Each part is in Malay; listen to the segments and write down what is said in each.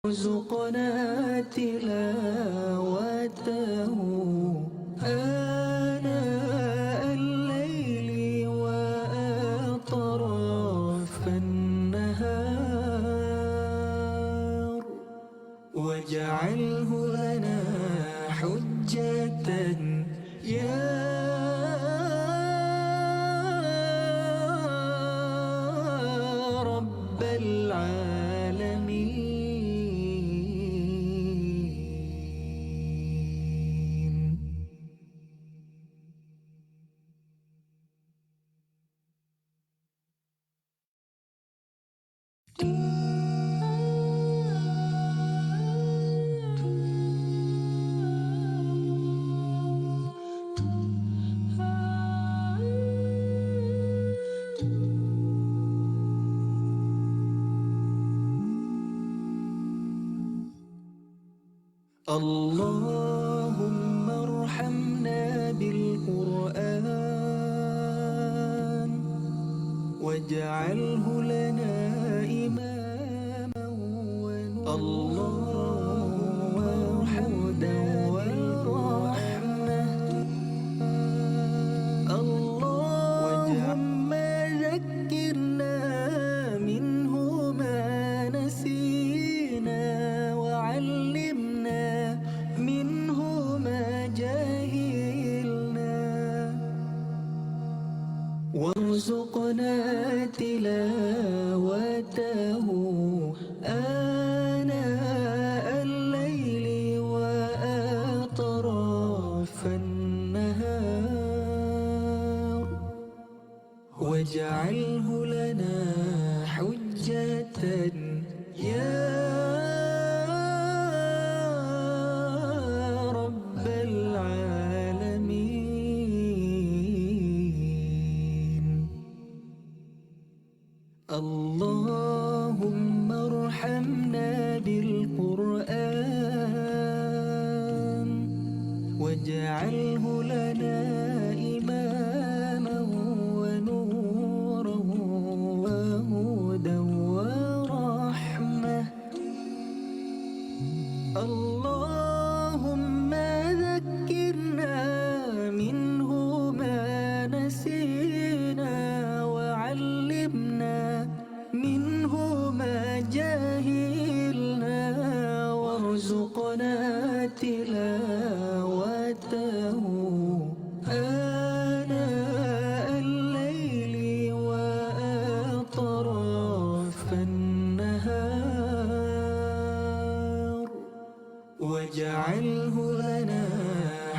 ارزقنا تلاوته آناء الليل وأطراف النهار، واجعله لنا حجة يا رب العالمين. اللهم ارحمنا بالقرآن واجعله لنا إماما ونورا. اللهم ارحمنا بالرحمة. اللهم ذكرنا منه ما نسينا، وعلمنا منه ما جهلنا، وارزقنا تلاوته آناء الليل وأطراف النهار، واجعله لنا حجة يا رب العالمين. اللهم ارحمنا بالقرآن واجعله لنا إماما ونورا وهدى ورحمة. اللهم ذكرنا منه ما نسينا، وعلمنا منه ما جهلنا، وارزقنا تلاوته آناء الليل وأطراف النهار، واجعله لنا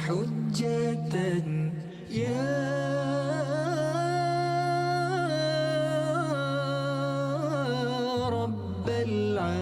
حجة يا رب العالمين.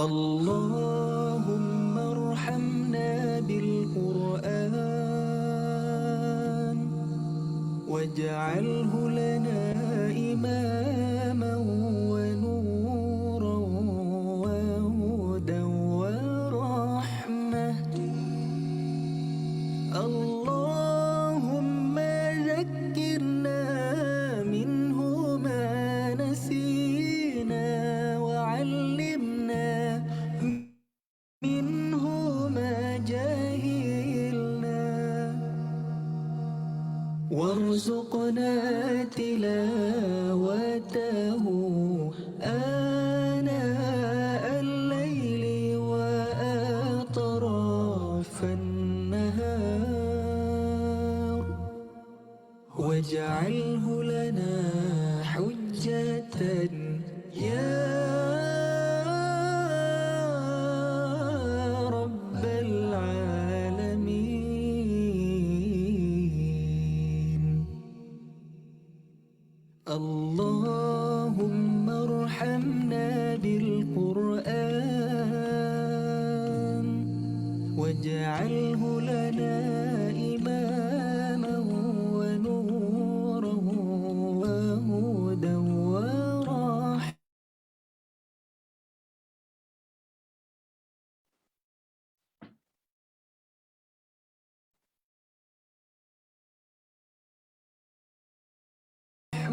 اللهم ارحمنا بالقرآن واجعله لنا إماما ونورا وهدى ورحمة. اللهم ذكرنا منه ما نسينا، وعلمنا منه ما جهلنا، وارزقنا تلاوته آناء الليل وأطراف النهار، واجعله لنا حجة يا رب العالمين. اللهم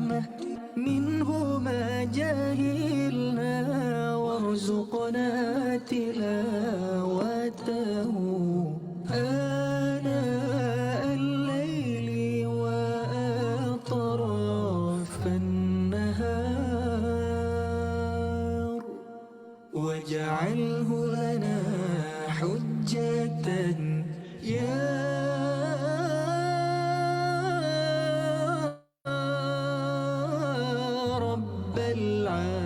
نعمة منه ما جهلنا وارزقنا تلاوته آناء الليل وأطراف النهار واجعله لنا حجة يا رب العالمين.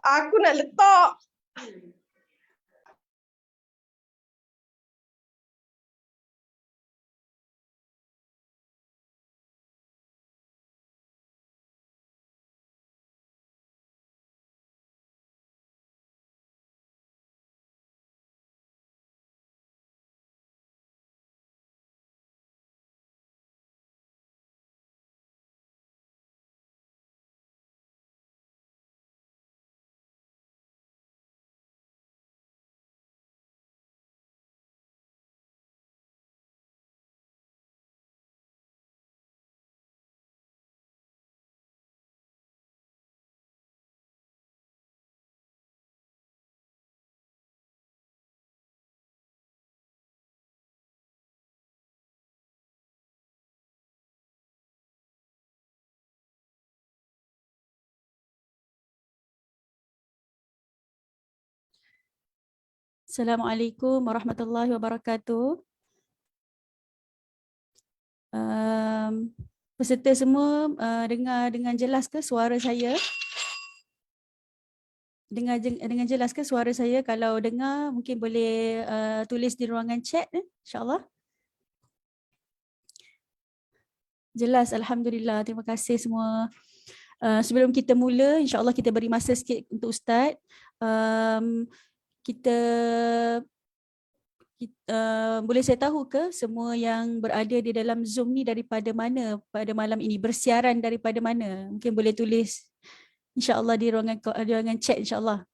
Aku nak letak. Assalamualaikum warahmatullahi wabarakatuh. Peserta semua dengar dengan jelas ke suara saya? Dengan jelas ke suara saya? Kalau dengar mungkin boleh tulis di ruangan chat, insyaAllah. Jelas, Alhamdulillah. Terima kasih semua. Sebelum kita mula, insyaAllah kita beri masa sikit untuk Ustaz. Kita boleh saya tahu ke semua yang berada di dalam Zoom ni daripada mana pada malam ini, bersiaran daripada mana? Mungkin boleh tulis insya-Allah di ruangan chat insya-Allah.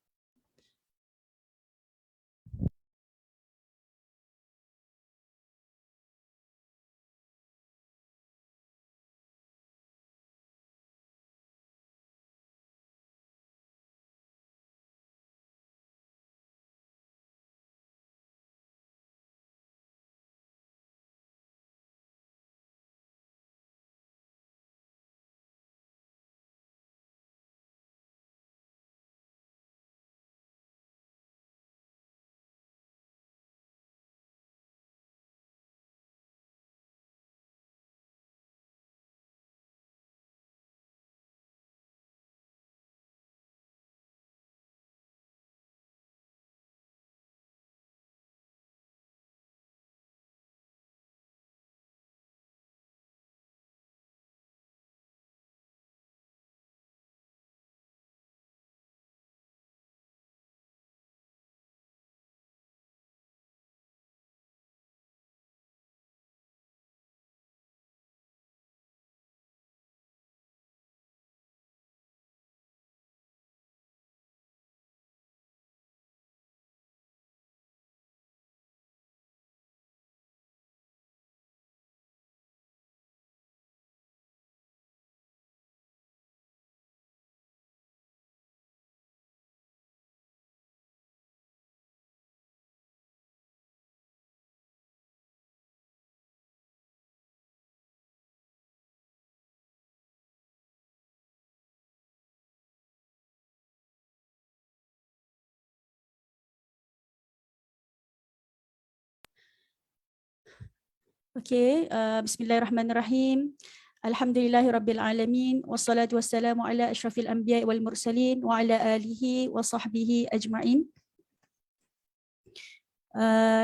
Okey, bismillahirrahmanirrahim. Alhamdulillahirabbil alamin wassalatu wassalamu ala asyrafil anbiya'i wal mursalin wa ala alihi wa sahbihi ajma'in.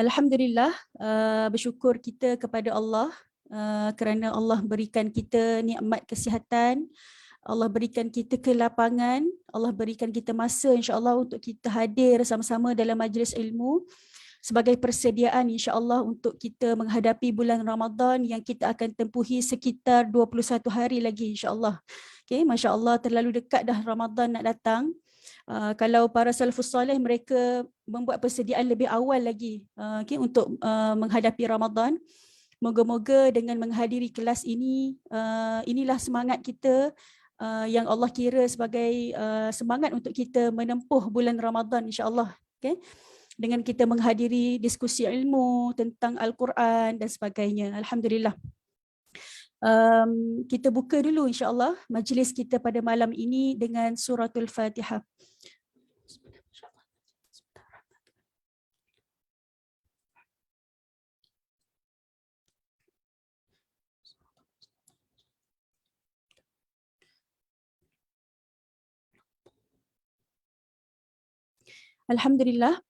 Alhamdulillah, bersyukur kita kepada Allah kerana Allah berikan kita nikmat kesihatan, Allah berikan kita kelapangan, Allah berikan kita masa insya-Allah untuk kita hadir sama-sama dalam majlis ilmu sebagai persediaan insya-Allah untuk kita menghadapi bulan Ramadan yang kita akan tempuhi sekitar 21 hari lagi insya-Allah. Okey, masya-Allah terlalu dekat dah Ramadan nak datang. Kalau para salafus soleh mereka membuat persediaan lebih awal lagi okay, untuk menghadapi Ramadan. Moga-moga dengan menghadiri kelas ini, inilah semangat kita yang Allah kira sebagai semangat untuk kita menempuh bulan Ramadan insya-Allah. Okay? Dengan kita menghadiri diskusi ilmu tentang Al-Quran dan sebagainya. Alhamdulillah. Kita buka dulu insya-Allah majlis kita pada malam ini dengan suratul Fatihah. Alhamdulillah,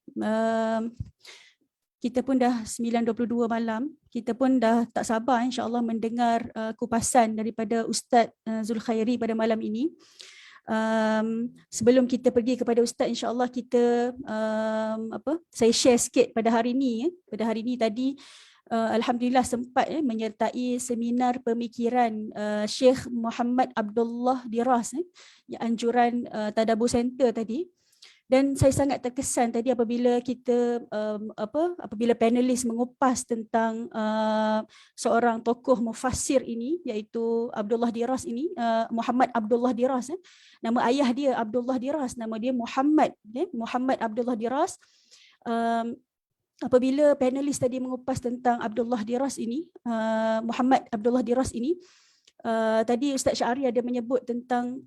kita pun dah 9.22 malam, kita pun dah tak sabar insya-Allah mendengar kupasan daripada Ustaz Zulkhairi pada malam ini. Sebelum kita pergi kepada Ustaz, insya-Allah kita saya share sikit pada hari ini. Pada hari ini tadi Alhamdulillah sempat menyertai seminar pemikiran Syekh Muhammad Abdullah Diras anjuran Tadabbur Center tadi. Dan saya sangat terkesan tadi apabila kita apabila panelis mengupas tentang seorang tokoh mufassir ini, iaitu Abdullah Diras ini, Muhammad Abdullah Diras. Nama ayah dia Abdullah Diras, nama dia Muhammad, Muhammad Abdullah Diras. Apabila panelis tadi mengupas tentang Abdullah Diras ini, Muhammad Abdullah Diras ini, tadi Ustaz Syari ada menyebut tentang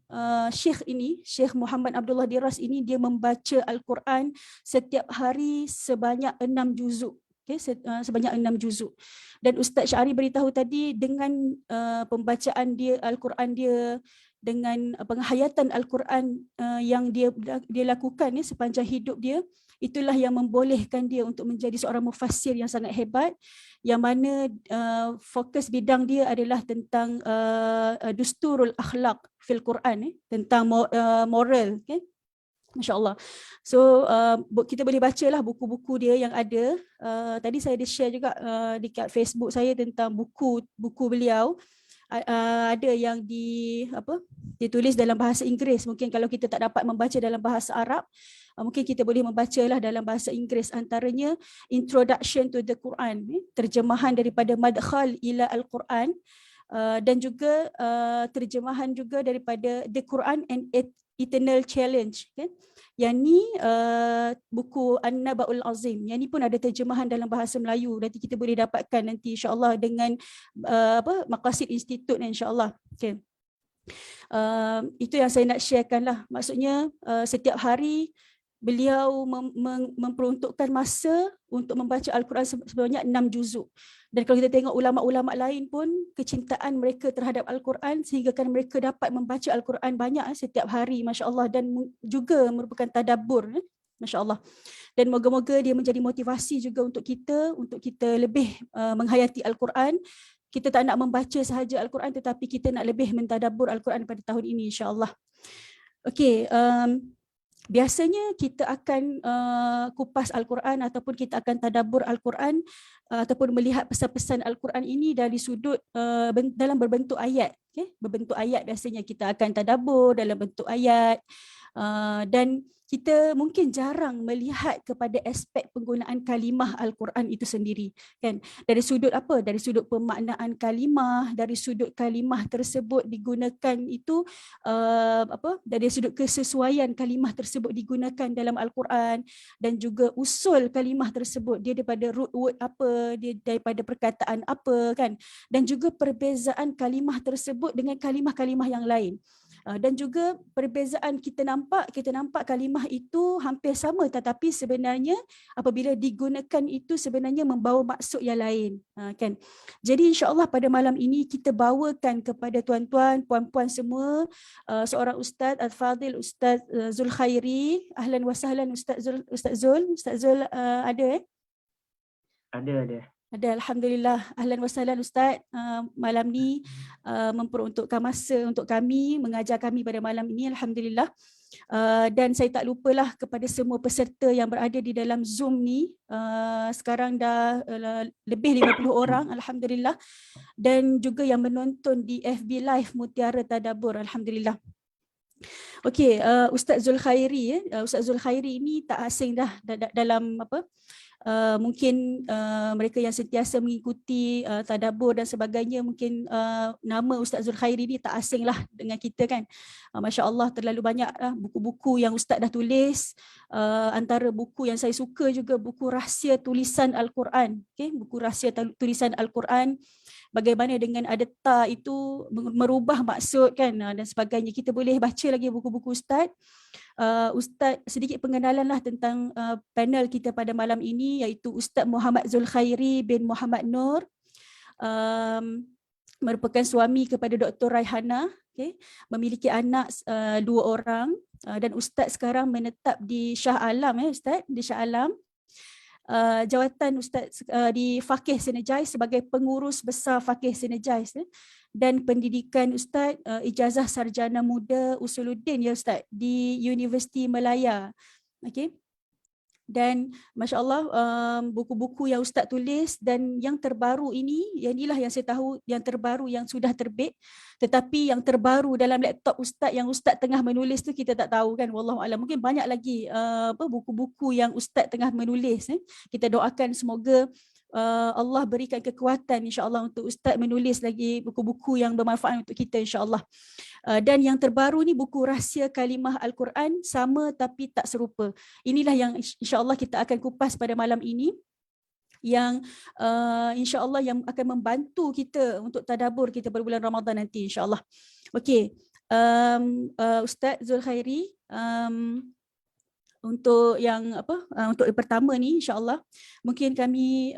Syekh ini, Syekh Muhammad Abdullah Diras ini, dia membaca Al-Quran setiap hari sebanyak 6 juzuk. Okay, sebanyak 6 juzuk. Dan Ustaz Syari beritahu tadi dengan pembacaan dia Al-Quran dia, dengan penghayatan Al-Quran yang dia lakukan sepanjang hidup dia, itulah yang membolehkan dia untuk menjadi seorang mufassir yang sangat hebat, yang mana fokus bidang dia adalah tentang dusturul akhlaq fil Quran, tentang moral. Okay? Masya Allah. So kita boleh bacalah buku-buku dia yang ada. Tadi saya ada share juga dekat Facebook saya tentang buku beliau. Ada yang ditulis dalam bahasa Inggeris. Mungkin kalau kita tak dapat membaca dalam bahasa Arab, mungkin kita boleh membacalah dalam bahasa Inggeris. Antaranya Introduction to the Quran, terjemahan daripada Madkhal ila Al-Quran, dan juga terjemahan juga daripada The Quran and Eternal Challenge. Yang ni buku An-Naba'ul Azim. Yang ni pun ada terjemahan dalam bahasa Melayu. Nanti kita boleh dapatkan nanti insya-Allah dengan Maqasid Institute insya-Allah. Okay. Itu yang saya nak sharekan lah. Maksudnya setiap hari beliau memperuntukkan masa untuk membaca Al-Quran sebanyak 6 juzuk. Dan kalau kita tengok ulama-ulama lain pun, kecintaan mereka terhadap Al-Quran sehingga kan mereka dapat membaca Al-Quran banyak setiap hari, masya-Allah, dan juga merupakan tadabbur, masya-Allah. Dan moga-moga dia menjadi motivasi juga untuk kita lebih menghayati Al-Quran. Kita tak nak membaca sahaja Al-Quran, tetapi kita nak lebih mentadabbur Al-Quran pada tahun ini, insya-Allah. Okey, biasanya kita akan kupas Al-Quran ataupun kita akan tadabbur Al-Quran ataupun melihat pesan-pesan Al-Quran ini dari sudut dalam berbentuk ayat. Okay? Berbentuk ayat biasanya kita akan tadabbur dalam bentuk ayat. Dan kita mungkin jarang melihat kepada aspek penggunaan kalimah Al-Quran itu sendiri, kan? Dari sudut apa? Dari sudut pemaknaan kalimah, dari sudut kalimah tersebut digunakan itu dari sudut kesesuaian kalimah tersebut digunakan dalam Al-Quran, dan juga usul kalimah tersebut, dia daripada root word apa, dia daripada perkataan apa, kan? Dan juga perbezaan kalimah tersebut dengan kalimah-kalimah yang lain. Dan juga perbezaan kita nampak kalimah itu hampir sama, tetapi sebenarnya apabila digunakan itu sebenarnya membawa maksud yang lain, kan. Jadi insya-Allah pada malam ini kita bawakan kepada tuan-tuan, puan-puan semua seorang ustaz Al-Fadil, Ustaz Zulkhairi. Ahlan wa sahlan Ustaz Zul. Ustaz Zul ada Ada. Ada, Alhamdulillah. Ahlan wa sahlan Ustaz. Malam ni memperuntukkan masa untuk kami, mengajar kami pada malam ini, Alhamdulillah. Dan saya tak lupalah kepada semua peserta yang berada di dalam Zoom ni. Sekarang dah lebih 50 orang, Alhamdulillah. Dan juga yang menonton di FB Live Mutiara Tadabbur, Alhamdulillah. Okey, Ustaz Zulkhairi, Ustaz Zulkhairi ini tak asing dah dalam apa? Mungkin mereka yang sentiasa mengikuti tadabbur dan sebagainya, mungkin nama Ustaz Zulkhairi ni tak asing lah dengan kita, kan. Masya Allah, terlalu banyak lah buku-buku yang Ustaz dah tulis. Antara buku yang saya suka juga buku Rahsia Tulisan Al-Quran, okay? Buku Rahsia Tulisan Al-Quran, bagaimana dengan ada ta itu merubah maksud, kan, dan sebagainya. Kita boleh baca lagi buku-buku Ustaz. Ustaz, sedikit pengenalan lah tentang panel kita pada malam ini, iaitu Ustaz Muhammad Zulkhairi bin Muhammad Nur, merupakan suami kepada Dr. Raihana, okay? Memiliki anak 2 orang, dan Ustaz sekarang menetap di Shah Alam, Ustaz, di Shah Alam. Jawatan Ustaz di Faqih Synergize sebagai pengurus besar Faqih Synergize, dan pendidikan Ustaz ijazah sarjana muda Usuluddin, ya Ustaz, di Universiti Melaya. Okey. Dan Masya Allah, buku-buku yang Ustaz tulis dan yang terbaru ini, inilah yang saya tahu yang terbaru yang sudah terbit. Tetapi yang terbaru dalam laptop Ustaz yang Ustaz tengah menulis tu kita tak tahu, kan. Wallahualam, mungkin banyak lagi buku-buku yang Ustaz tengah menulis. Kita doakan semoga Allah berikan kekuatan insya-Allah untuk Ustaz menulis lagi buku-buku yang bermanfaat untuk kita, insya-Allah. Dan yang terbaru ni buku Rahsia Kalimah Al-Quran, sama tapi tak serupa. Inilah yang insya-Allah kita akan kupas pada malam ini, yang insya-Allah yang akan membantu kita untuk tadabbur kita pada bulan Ramadan nanti, insya-Allah. Okey. Ustaz Zulkhairi, untuk yang untuk yang pertama ni, insya-Allah mungkin kami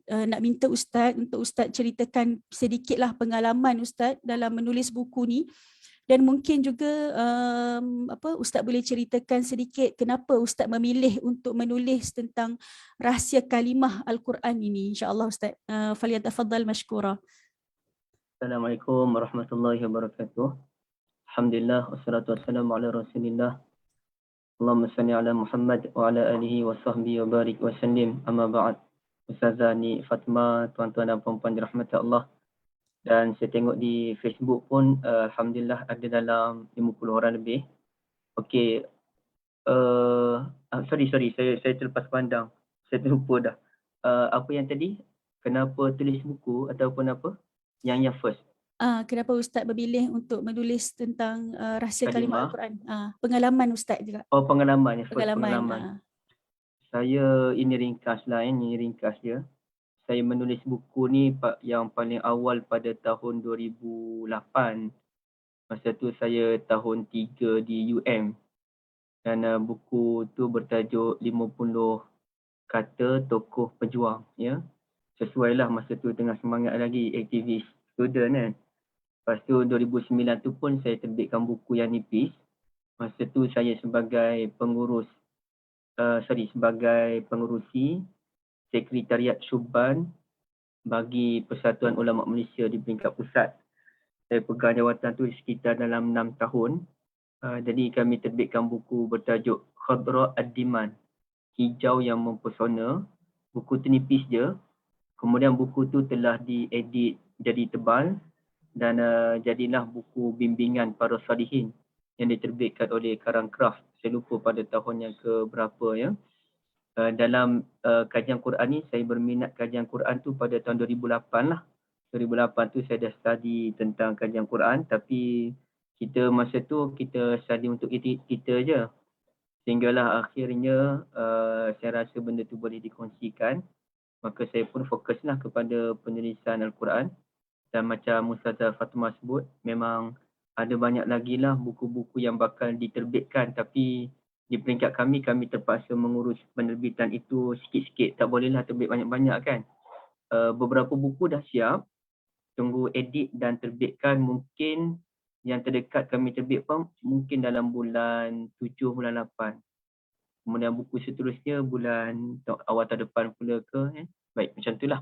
nak minta Ustaz untuk Ustaz ceritakan sedikitlah pengalaman Ustaz dalam menulis buku ni, dan mungkin juga Ustaz boleh ceritakan sedikit kenapa Ustaz memilih untuk menulis tentang Rahsia Kalimah Al-Quran ini, insya-Allah Ustaz. Falyatafaddal mashkura. Assalamualaikum warahmatullahi wabarakatuh. Alhamdulillah, wassalatu wassalamu ala Rasulillah. Allahumma salli ala Muhammad wa ala alihi wa sahbihi wa barik wa sallim. Amma ba'd. Ustazah Ni Fatimah, tuan-tuan dan puan-puan dirahmati Allah. Dan saya tengok di Facebook pun alhamdulillah ada dalam 50 orang lebih. Okey. Sorry, saya terlepas pandang. Saya terlupa dah. Apa yang tadi? Kenapa tulis buku ataupun apa? Yang first. Kenapa Ustaz memilih untuk menulis tentang Rahsia Kalimah Al-Quran? Pengalaman Ustaz juga. Oh, pengalaman. Pengalaman. Saya ini ringkas dia. Saya menulis buku ni yang paling awal pada tahun 2008. Masa tu saya tahun 3 di UM. Dan buku tu bertajuk 50 kata tokoh pejuang, ya. Sesuailah masa tu tengah semangat lagi aktivis student, kan. Lepas tu 2009 tu pun saya terbitkan buku yang nipis. Masa tu saya sebagai sebagai pengurusi Sekretariat Syubban bagi Persatuan Ulama Malaysia di peringkat pusat. Saya pegang jawatan tu sekitar dalam 6 tahun. Jadi kami terbitkan buku bertajuk Khadra Ad-Diman, Hijau yang Mempesona. Buku tu nipis je. Kemudian buku tu telah diedit jadi tebal dan jadilah buku bimbingan para salihin yang diterbitkan oleh Karang Kraft. Saya lupa pada tahun yang ke berapa, ya. Dalam kajian Quran ni, saya berminat kajian Quran tu pada tahun 2008 lah. 2008 tu saya dah study tentang kajian Quran, tapi masa tu kita study untuk kita je. Sehinggalah akhirnya saya rasa benda tu boleh dikongsikan. Maka saya pun fokuslah kepada penulisan Al-Quran. Dan macam Ustazah Fatimah sebut, memang ada banyak lagi lah buku-buku yang bakal diterbitkan, tapi di peringkat kami terpaksa mengurus penerbitan itu sikit-sikit, tak bolehlah terbit banyak-banyak kan. Beberapa buku dah siap, tunggu edit dan terbitkan. Mungkin yang terdekat kami terbit pun mungkin dalam bulan 7, bulan 8. Kemudian buku seterusnya bulan awal tahun depan pula ke. Baik, macam itulah.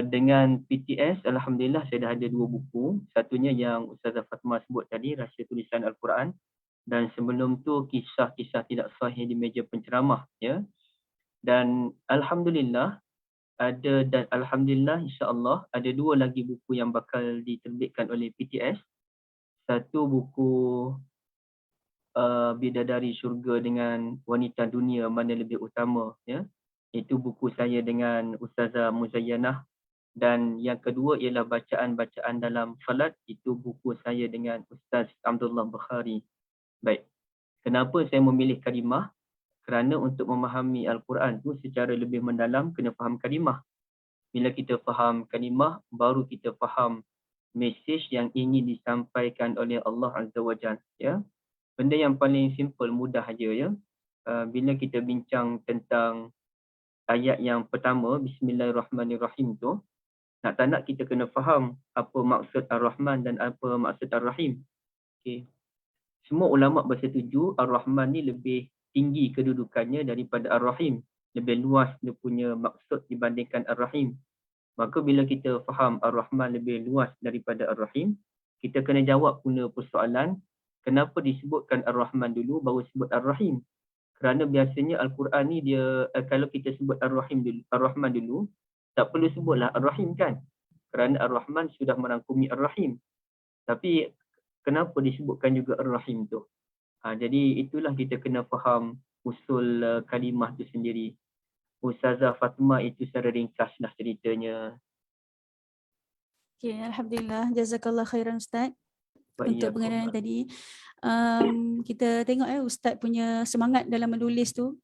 Dengan PTS, Alhamdulillah saya dah ada 2 buku. Satunya yang Ustazah Fatimah sebut tadi, Rahsia Tulisan Al-Quran. Dan sebelum tu kisah-kisah tidak sahih di meja penceramah. Ya. Dan Alhamdulillah, insya-Allah ada 2 lagi buku yang bakal diterbitkan oleh PTS. Satu buku Bidadari Syurga dengan Wanita Dunia Mana Lebih Utama, ya. Itu buku saya dengan Ustazah Muzayyanah. Dan yang kedua ialah bacaan-bacaan dalam salat, itu buku saya dengan Ustaz Abdullah Bukhari. Baik. Kenapa saya memilih kalimah? Kerana untuk memahami Al-Quran tu secara lebih mendalam kena faham kalimah. Bila kita faham kalimah, baru kita faham mesej yang ingin disampaikan oleh Allah Azza wa Jalla, ya. Benda yang paling simple, mudah aja, ya. Bila kita bincang tentang ayat yang pertama, Bismillahirrahmanirrahim tu, nak tak nak kita kena faham apa maksud Ar-Rahman dan apa maksud Ar-Rahim. Okay. Semua ulama bersetuju Ar-Rahman ni lebih tinggi kedudukannya daripada Ar-Rahim. Lebih luas dia punya maksud dibandingkan Ar-Rahim. Maka bila kita faham Ar-Rahman lebih luas daripada Ar-Rahim, kita kena jawab pula persoalan, kenapa disebutkan Ar-Rahman dulu baru sebut Ar-Rahim? Kerana biasanya Al-Quran ni dia, kalau kita sebut Ar-Rahman dulu, tak perlu sebutlah Ar-Rahim kan? Kerana Ar-Rahman sudah merangkumi Ar-Rahim. Tapi kenapa disebutkan juga Ar-Rahim tu? Jadi itulah kita kena faham usul kalimah tu sendiri. Ustazah Fatimah itu secara ringkas lah ceritanya. Okay, Alhamdulillah. Jazakallah khairan Ustaz untuk pengenalan tadi. Kita tengok Ustaz punya semangat dalam menulis tu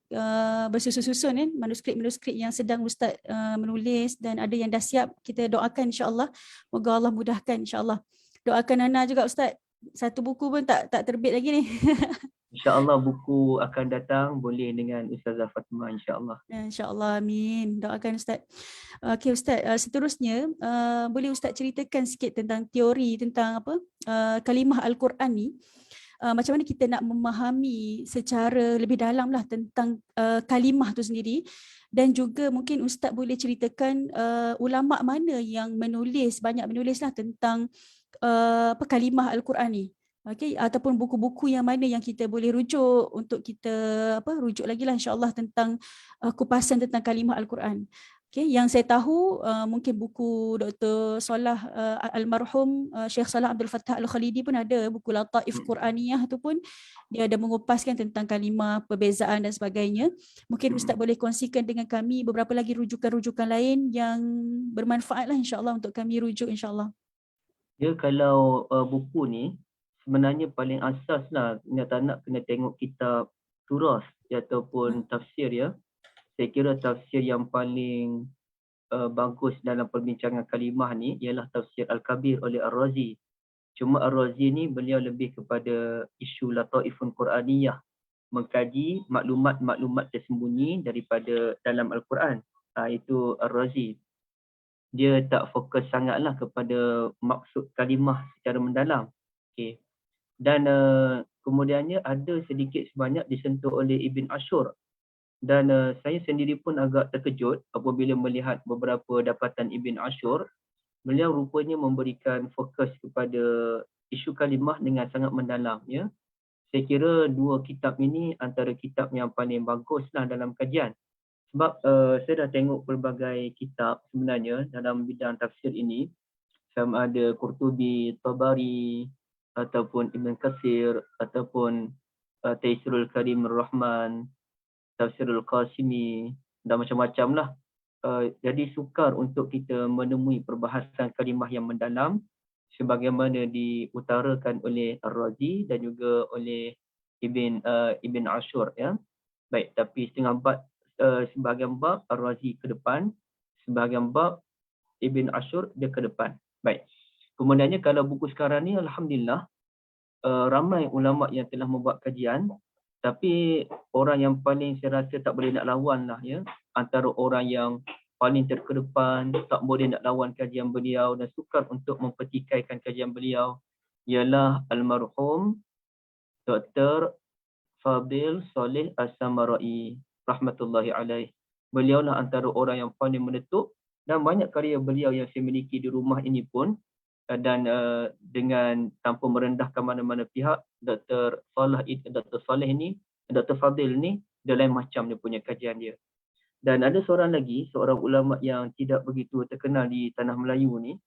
bersusun-susun manuskrip-manuskrip yang sedang Ustaz menulis, dan ada yang dah siap. Kita doakan insya-Allah, moga Allah mudahkan insya-Allah. Doakan Ana juga Ustaz. Satu buku pun tak terbit lagi ni. InsyaAllah buku akan datang boleh dengan Ustazah Fatimah, insyaAllah. InsyaAllah, amin. Doakan Ustaz. Okey Ustaz, seterusnya boleh Ustaz ceritakan sikit tentang teori tentang kalimah Al-Quran ni. Macam mana kita nak memahami secara lebih dalam lah tentang kalimah tu sendiri, dan juga mungkin Ustaz boleh ceritakan ulama mana yang banyak menulis lah tentang kalimah Al-Quran ni. Okay, ataupun buku-buku yang mana yang kita boleh rujuk untuk kita rujuk lagi lah insya-Allah tentang kupasan tentang kalimah Al-Quran. Okay, yang saya tahu mungkin buku Dr. Salah almarhum Syekh Salah Abdul Fattah Al-Khalidi pun ada buku Lataif Quraniyah tu pun dia ada mengupaskan tentang kalimah, perbezaan dan sebagainya. Mungkin Ustaz boleh kongsikan dengan kami beberapa lagi rujukan-rujukan lain yang bermanfaat lah insya-Allah untuk kami rujuk insya-Allah. Ya, kalau buku ni sebenarnya paling asas lah, tak nak kena tengok kitab turas ataupun tafsir, ya. Saya kira tafsir yang paling bagus dalam perbincangan kalimah ni ialah tafsir Al-Kabir oleh Ar-Razi. Cuma Ar-Razi ni beliau lebih kepada isu Lataifun Quraniyah, mengkaji maklumat-maklumat tersembunyi daripada dalam Al-Quran. Itu Ar-Razi. Dia tak fokus sangatlah kepada maksud kalimah secara mendalam. Okay. Dan kemudiannya ada sedikit sebanyak disentuh oleh Ibn Ashur. Dan saya sendiri pun agak terkejut apabila melihat beberapa dapatan Ibn Ashur. Beliau rupanya memberikan fokus kepada isu kalimah dengan sangat mendalam, ya. Saya kira 2 kitab ini antara kitab yang paling baguslah dalam kajian. Sebab saya dah tengok pelbagai kitab sebenarnya dalam bidang tafsir ini. Sama ada Qurtubi, Tabari, ataupun Ibn Katsir, ataupun Taisirul Karim Ar-Rahman, Tafsirul Qasimi, dan macam-macam lah. Jadi sukar untuk kita menemui perbahasan kalimah yang mendalam sebagaimana diutarakan oleh Ar-Razi dan juga oleh Ibn Ashur, ya. Baik, tapi sebahagian bab Ar-Razi ke depan, sebahagian bab Ibn Ashur dia ke depan. Baik. Kemudiannya kalau buku sekarang ni alhamdulillah ramai ulama yang telah membuat kajian, tapi orang yang paling saya rasa tak boleh nak lawan lah ya, antara orang yang paling terkedepan, tak boleh nak lawan kajian beliau dan sukar untuk mempertikaikan kajian beliau ialah almarhum Dr. Fadil Saleh As-Samarai rahmatullahi alaih. Beliau lah antara orang yang paling menetap dan banyak karya beliau yang saya miliki di rumah ini pun dan dengan tanpa merendahkan mana-mana pihak, Dr. Saleh ni, Dr. Fadil ni dia lain macam dia punya kajian dia. Dan ada seorang lagi, seorang ulama yang tidak begitu terkenal di tanah Melayu ni.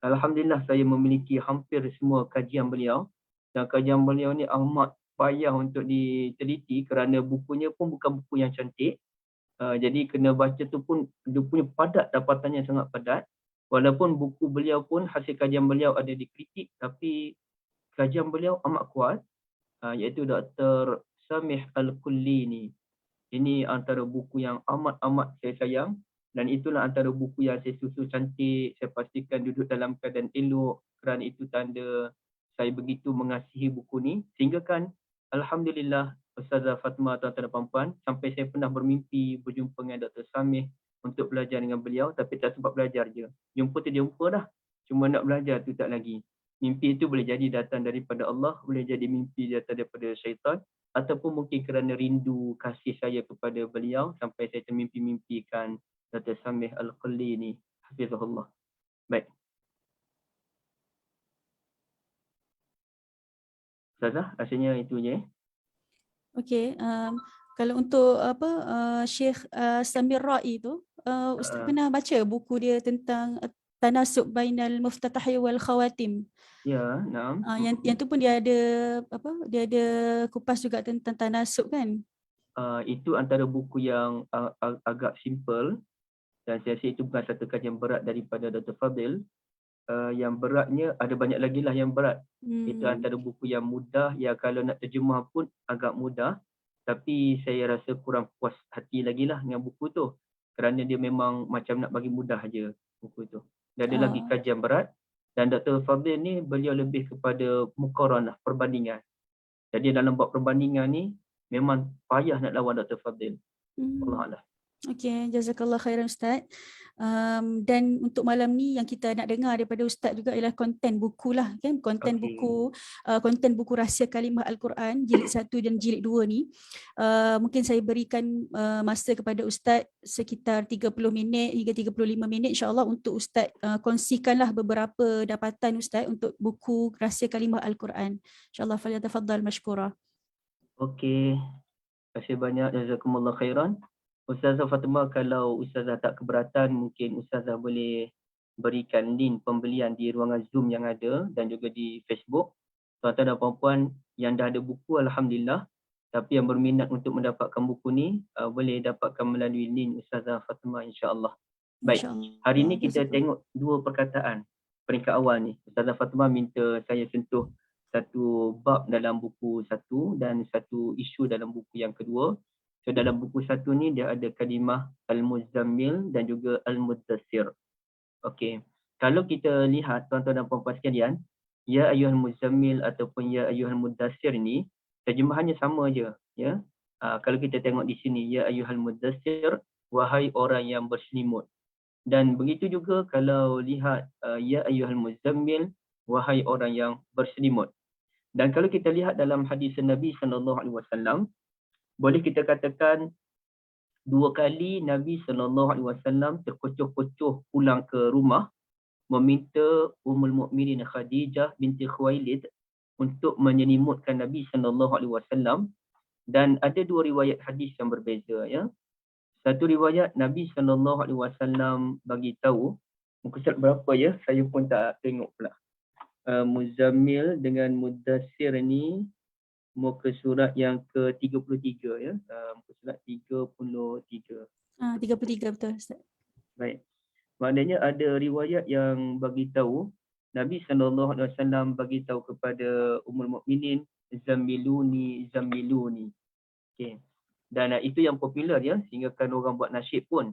Alhamdulillah saya memiliki hampir semua kajian beliau dan kajian beliau ni amat payah untuk diteliti kerana bukunya pun bukan buku yang cantik. Jadi kena baca tu pun dia punya padat, dapatannya sangat padat. Walaupun buku beliau pun hasil kajian beliau ada dikritik, tapi kajian beliau amat kuat, iaitu Dr. Samih Al-Kulli ni. Ini antara buku yang amat-amat saya sayang dan itulah antara buku yang saya susun cantik, saya pastikan duduk dalam keadaan elok kerana itu tanda saya begitu mengasihi buku ni. Sehingga kan alhamdulillah Ustazah Fatimah, tuan-tuan dan puan-puan, sampai saya pernah bermimpi berjumpa dengan Dr. Samih untuk belajar dengan beliau tapi tak sempat belajar je. Jumpa tu jumpa dah. Cuma nak belajar tu tak lagi. Mimpi itu boleh jadi datang daripada Allah, boleh jadi mimpi datang daripada syaitan ataupun mungkin kerana rindu kasih saya kepada beliau sampai saya termimpi-mimpikan Dr. Samih Al-Kulli ni. Hafizahullah. Baik. Ustazah, rasanya itu je. Okey, kalau untuk Syekh Samir Ra'i tu, Ustaz pernah baca buku dia tentang Tanasub Bainal Muftatahi wal Khawatim. Ya, naam. Yang tu pun dia ada dia ada kupas juga tentang tanasub kan? Itu antara buku yang agak simple dan saya rasa itu bukan satu kajian berat daripada Dr. Fadil. Yang beratnya ada banyak lagi lah yang berat. Itu antara buku yang mudah, ya kalau nak terjemah pun agak mudah. Tapi saya rasa kurang puas hati lagi lah dengan buku tu. Kerana dia memang macam nak bagi mudah je buku tu. Dan ada lagi kajian berat. Dan Dr. Fadil ni beliau lebih kepada muqaranah, perbandingan. Jadi dalam buat perbandingan ni memang payah nak lawan Dr. Fadil. Allah Allah. Okey, jazakallah khairan Ustaz. Dan untuk malam ni yang kita nak dengar daripada Ustaz juga ialah konten buku lah kan, konten buku konten buku Rahsia Kalimah Al-Quran jilid 1 dan jilid 2 ni. Mungkin saya berikan masa kepada Ustaz sekitar 30 minit hingga 35 minit insya-Allah untuk Ustaz kongsikanlah beberapa dapatan Ustaz untuk buku Rahsia Kalimah Al-Quran. Insya-Allah falyatafaddal mashkura. Okey. Terima kasih banyak, jazakumullah khairan. Ustazah Fatimah, kalau Ustazah tak keberatan, mungkin Ustazah boleh berikan link pembelian di ruangan Zoom yang ada dan juga di Facebook. Tuan-tuan dan puan-puan yang dah ada buku, alhamdulillah. Tapi yang berminat untuk mendapatkan buku ni, boleh dapatkan melalui link Ustazah Fatimah insya-Allah. Baik, hari ni kita tengok dua perkataan peringkat awal ni. Ustazah Fatimah minta saya sentuh satu bab dalam buku satu dan satu isu dalam buku yang kedua. So dalam buku satu ni dia ada kalimah Al-Muzammil dan juga Al-Muddassir. Okey. Kalau kita lihat tuan-tuan dan puan-puan sekalian, ya ayyuhal muzammil ataupun ya ayyuhal muddassir ni terjemahannya sama aja, ya. Kalau kita tengok di sini ya ayyuhal muddassir, wahai orang yang berselimut. Dan begitu juga kalau lihat ya ayyuhal muzammil, wahai orang yang berselimut. Dan kalau kita lihat dalam hadis Nabi SAW, boleh kita katakan dua kali Nabi SAW terkocoh-kocoh pulang ke rumah meminta Ummul Mukminin Khadijah binti Khuwailid untuk menyelimutkan Nabi SAW. Dan ada dua riwayat hadis yang berbeza, ya. Satu riwayat Nabi SAW bagi tahu, muka surat berapa ya? Saya pun tak tengok pula. Muzammil dengan Muddassir ni muka surat yang ke-33 ya. Muka surat 33. 33 betul Ustaz. Baik. Maknanya ada riwayat yang bagi tahu Nabi SAW bagi tahu kepada Ummul Mukminin, Zammiluni, Zammiluni. Okey. Dan itu yang popular ya, sehingga kan orang buat nasyid pun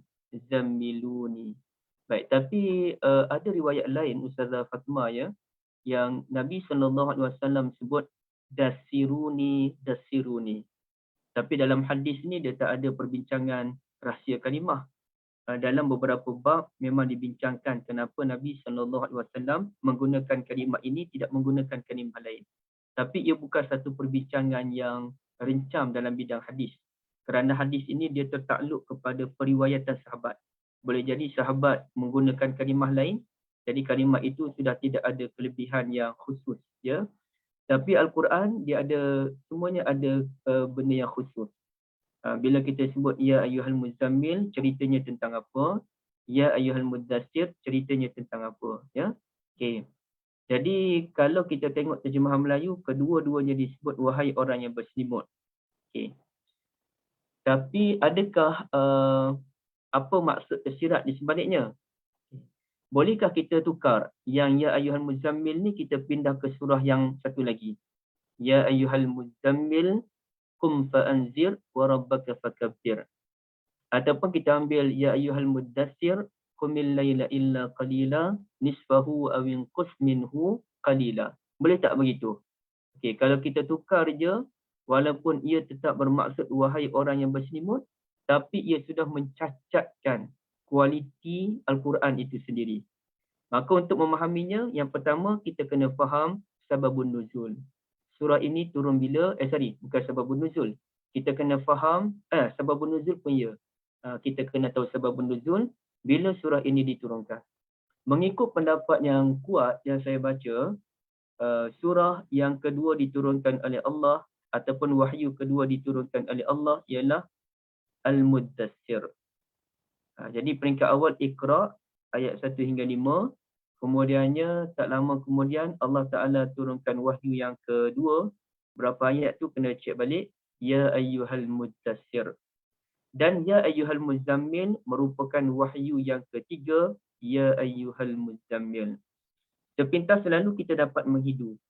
Zammiluni. Baik, tapi ada riwayat lain Ustazah Fatimah ya, yang Nabi SAW sebut dasiruni, dasiruni. Tapi dalam hadis ni dia tak ada perbincangan rahsia kalimah. Dalam beberapa bab memang dibincangkan kenapa Nabi SAW menggunakan kalimah ini, tidak menggunakan kalimah lain. Tapi ia bukan satu perbincangan yang rencam dalam bidang hadis. Kerana hadis ini dia tertakluk kepada periwayatan sahabat. Boleh jadi sahabat menggunakan kalimah lain, jadi kalimah itu sudah tidak ada kelebihan yang khusus. Ya. Tapi Al-Quran dia ada, semuanya ada benda yang khusus. Bila kita sebut ya ayyuhal muzammil, ceritanya tentang apa? Ya ayyuhal muddassir, ceritanya tentang apa? Ya. Okey. Jadi kalau kita tengok terjemahan Melayu, kedua-duanya disebut wahai orang yang berselimut. Okey. Tapi adakah apa maksud tersirat di sebaliknya? Bolehkah kita tukar yang ya ayyuhal muzammil ni kita pindah ke surah yang satu lagi? Ya ayyuhal muzammil kum fa'anzir wa rabbaka fakabbir. Ataupun kita ambil ya ayyuhal muddassir qumil laila illa qalila nisfahu aw inqus minhu qalila. Boleh tak begitu? Okey, kalau kita tukar je, walaupun ia tetap bermaksud wahai orang yang berselimut, tapi ia sudah mencacatkan kualiti Al-Quran itu sendiri. Maka untuk memahaminya, yang pertama kita kena faham sababun nuzul. Surah ini turun bila? Bukan sababun nuzul. Kita kena faham, sababun nuzul pun ya. Kita kena tahu sababun nuzul bila surah ini diturunkan. Mengikut pendapat yang kuat yang saya baca, surah yang kedua diturunkan oleh Allah ataupun wahyu kedua diturunkan oleh Allah ialah Al-Muddassir. Jadi peringkat awal Iqra ayat 1 hingga 5. Kemudiannya tak lama kemudian Allah Ta'ala turunkan wahyu yang kedua. Berapa ayat tu kena cek balik. Ya ayyuhal muddassir. Dan ya ayyuhal muzammil merupakan wahyu yang ketiga. Ya ayyuhal muzammil. Sepintas selalu kita dapat menghidu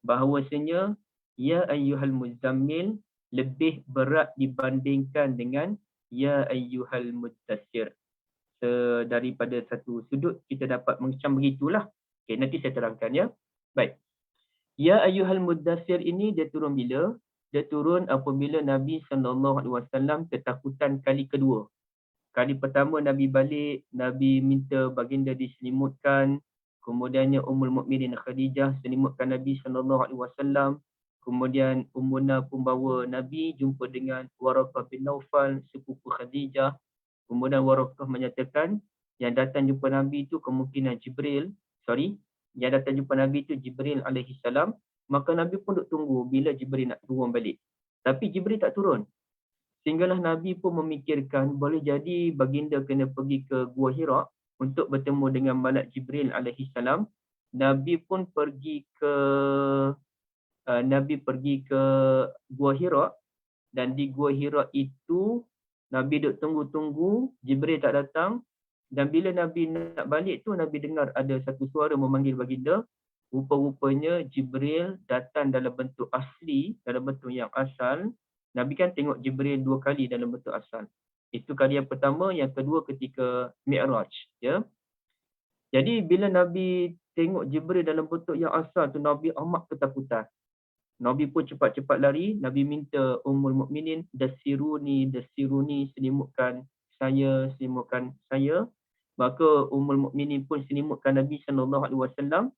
bahawasanya ya ayyuhal muzammil lebih berat dibandingkan dengan ya ayyuhal muddassir. Daripada satu sudut kita dapat macam begitulah. Okay, nanti saya terangkan ya. Baik. Ya ayyuhal muddassir ini dia turun bila? Dia turun apabila Nabi SAW ketakutan kali kedua. Kali pertama Nabi balik, Nabi minta baginda diselimutkan. Kemudiannya Ummul Mukminin Khadijah selimutkan Nabi SAW. Kemudian Ummuna pun bawa Nabi jumpa dengan Waraqah bin Naufal, sepupu Khadijah. Kemudian Waraqah menyatakan yang datang jumpa Nabi itu kemungkinan yang datang jumpa Nabi itu Jibril alaihi salam. Maka Nabi pun duk tunggu bila Jibril nak turun balik. Tapi Jibril tak turun. Sehinggalah Nabi pun memikirkan boleh jadi baginda kena pergi ke Gua Hira untuk bertemu dengan Malak Jibril alaihi salam. Nabi pun pergi ke Gua Hira, dan di Gua Hira itu Nabi duk tunggu-tunggu, Jibril tak datang, dan bila Nabi nak balik tu Nabi dengar ada satu suara memanggil baginda. Rupa-rupanya Jibril datang dalam bentuk asli, dalam bentuk yang asal. Nabi kan tengok Jibril 2 kali dalam bentuk asal. Itu kali yang pertama, yang kedua ketika Mi'raj, ya. Jadi bila Nabi tengok Jibril dalam bentuk yang asal tu, Nabi amat ketakutan. Nabi pun cepat-cepat lari. Nabi minta Ummul Mukminin, dasiruni, selimutkan saya. Maka Ummul Mukminin pun selimutkan Nabi SAW.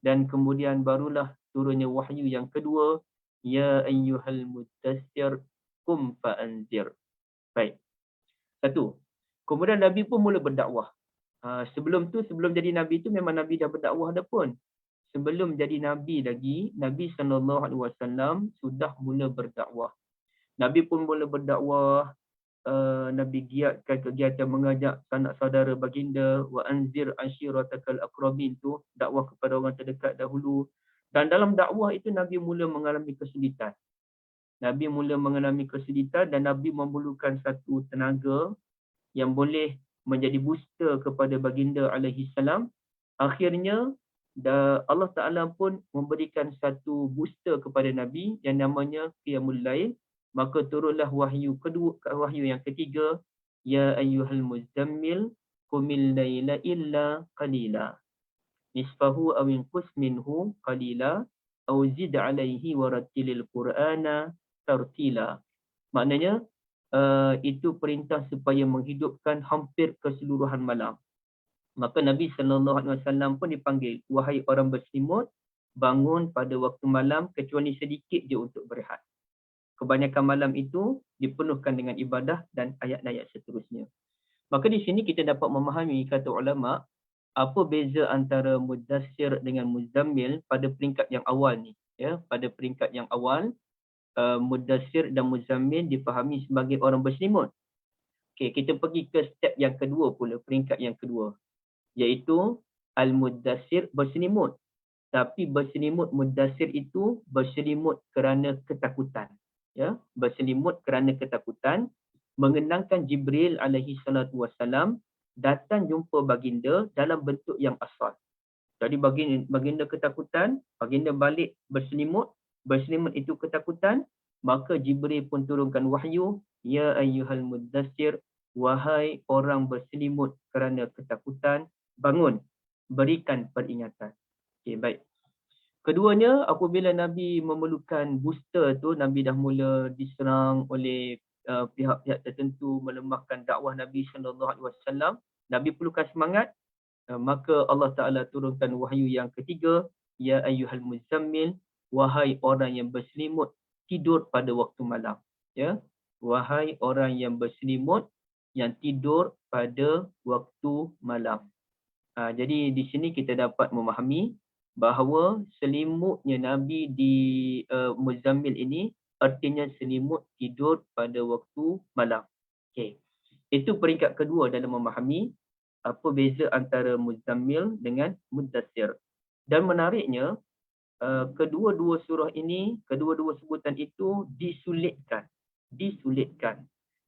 Dan kemudian barulah turunnya wahyu yang kedua. Ya ayyuhal muddassir qum fa'anzir. Baik. Satu. Kemudian Nabi pun mula berdakwah. Sebelum jadi Nabi tu memang Nabi dah berdakwah dah pun. Sebelum jadi Nabi lagi, Nabi SAW sudah mula berdakwah. Nabi pun mula berdakwah. Nabi giatkan kegiatan mengajak sanak saudara baginda, wa anzir ashiratakal aqrabin, tu dakwah kepada orang terdekat dahulu. Dan dalam dakwah itu Nabi mula mengalami kesulitan. Dan Nabi memerlukan satu tenaga yang boleh menjadi booster kepada baginda alaihi salam. Akhirnya Allah Ta'ala pun memberikan satu booster kepada Nabi yang namanya Qiyamul Lail. Maka turunlah wahyu yang ketiga, Ya ayyuhal muzammil qumil laila illa qalila. nisfahu aw inqus minhu qalila aw zid alaihi warattilil qur'ana tartila. Maknanya itu perintah supaya menghidupkan hampir keseluruhan malam. Maka Nabi SAW pun dipanggil, wahai orang berselimut, bangun pada waktu malam kecuali sedikit je untuk berehat. Kebanyakan malam itu dipenuhkan dengan ibadah dan ayat-ayat seterusnya. Maka di sini kita dapat memahami, kata ulama, apa beza antara Mudassir dengan Muzammil pada peringkat yang awal ni. Ya, pada peringkat yang awal, Mudassir dan Muzammil difahami sebagai orang berselimut. Okey, kita pergi ke step yang kedua pula, peringkat yang kedua, iaitu Al-Mudassir berselimut. Tapi berselimut Mudassir itu berselimut kerana ketakutan. Ya, berselimut kerana ketakutan, mengenangkan Jibril alaihi salatu wassalam datang jumpa baginda dalam bentuk yang asal. Jadi baginda ketakutan, baginda balik berselimut itu ketakutan, maka Jibril pun turunkan wahyu, ya ayyuhal mudassir, wahai orang berselimut kerana ketakutan, bangun, berikan peringatan. Okey, baik. Keduanya, apabila Nabi memerlukan booster tu, Nabi dah mula diserang oleh pihak-pihak tertentu melemahkan dakwah Nabi SAW, Nabi perlukan semangat, maka Allah Ta'ala turunkan wahyu yang ketiga, ya ayyuhal muzammil, wahai orang yang berselimut tidur pada waktu malam. Ya, wahai orang yang berselimut yang tidur pada waktu malam. Jadi di sini kita dapat memahami bahawa selimutnya Nabi di Muzammil ini artinya selimut tidur pada waktu malam. Okey. Itu peringkat kedua dalam memahami apa beza antara Muzammil dengan Mudassir. Dan menariknya, kedua-dua surah ini, kedua-dua sebutan itu disulitkan. Disulitkan.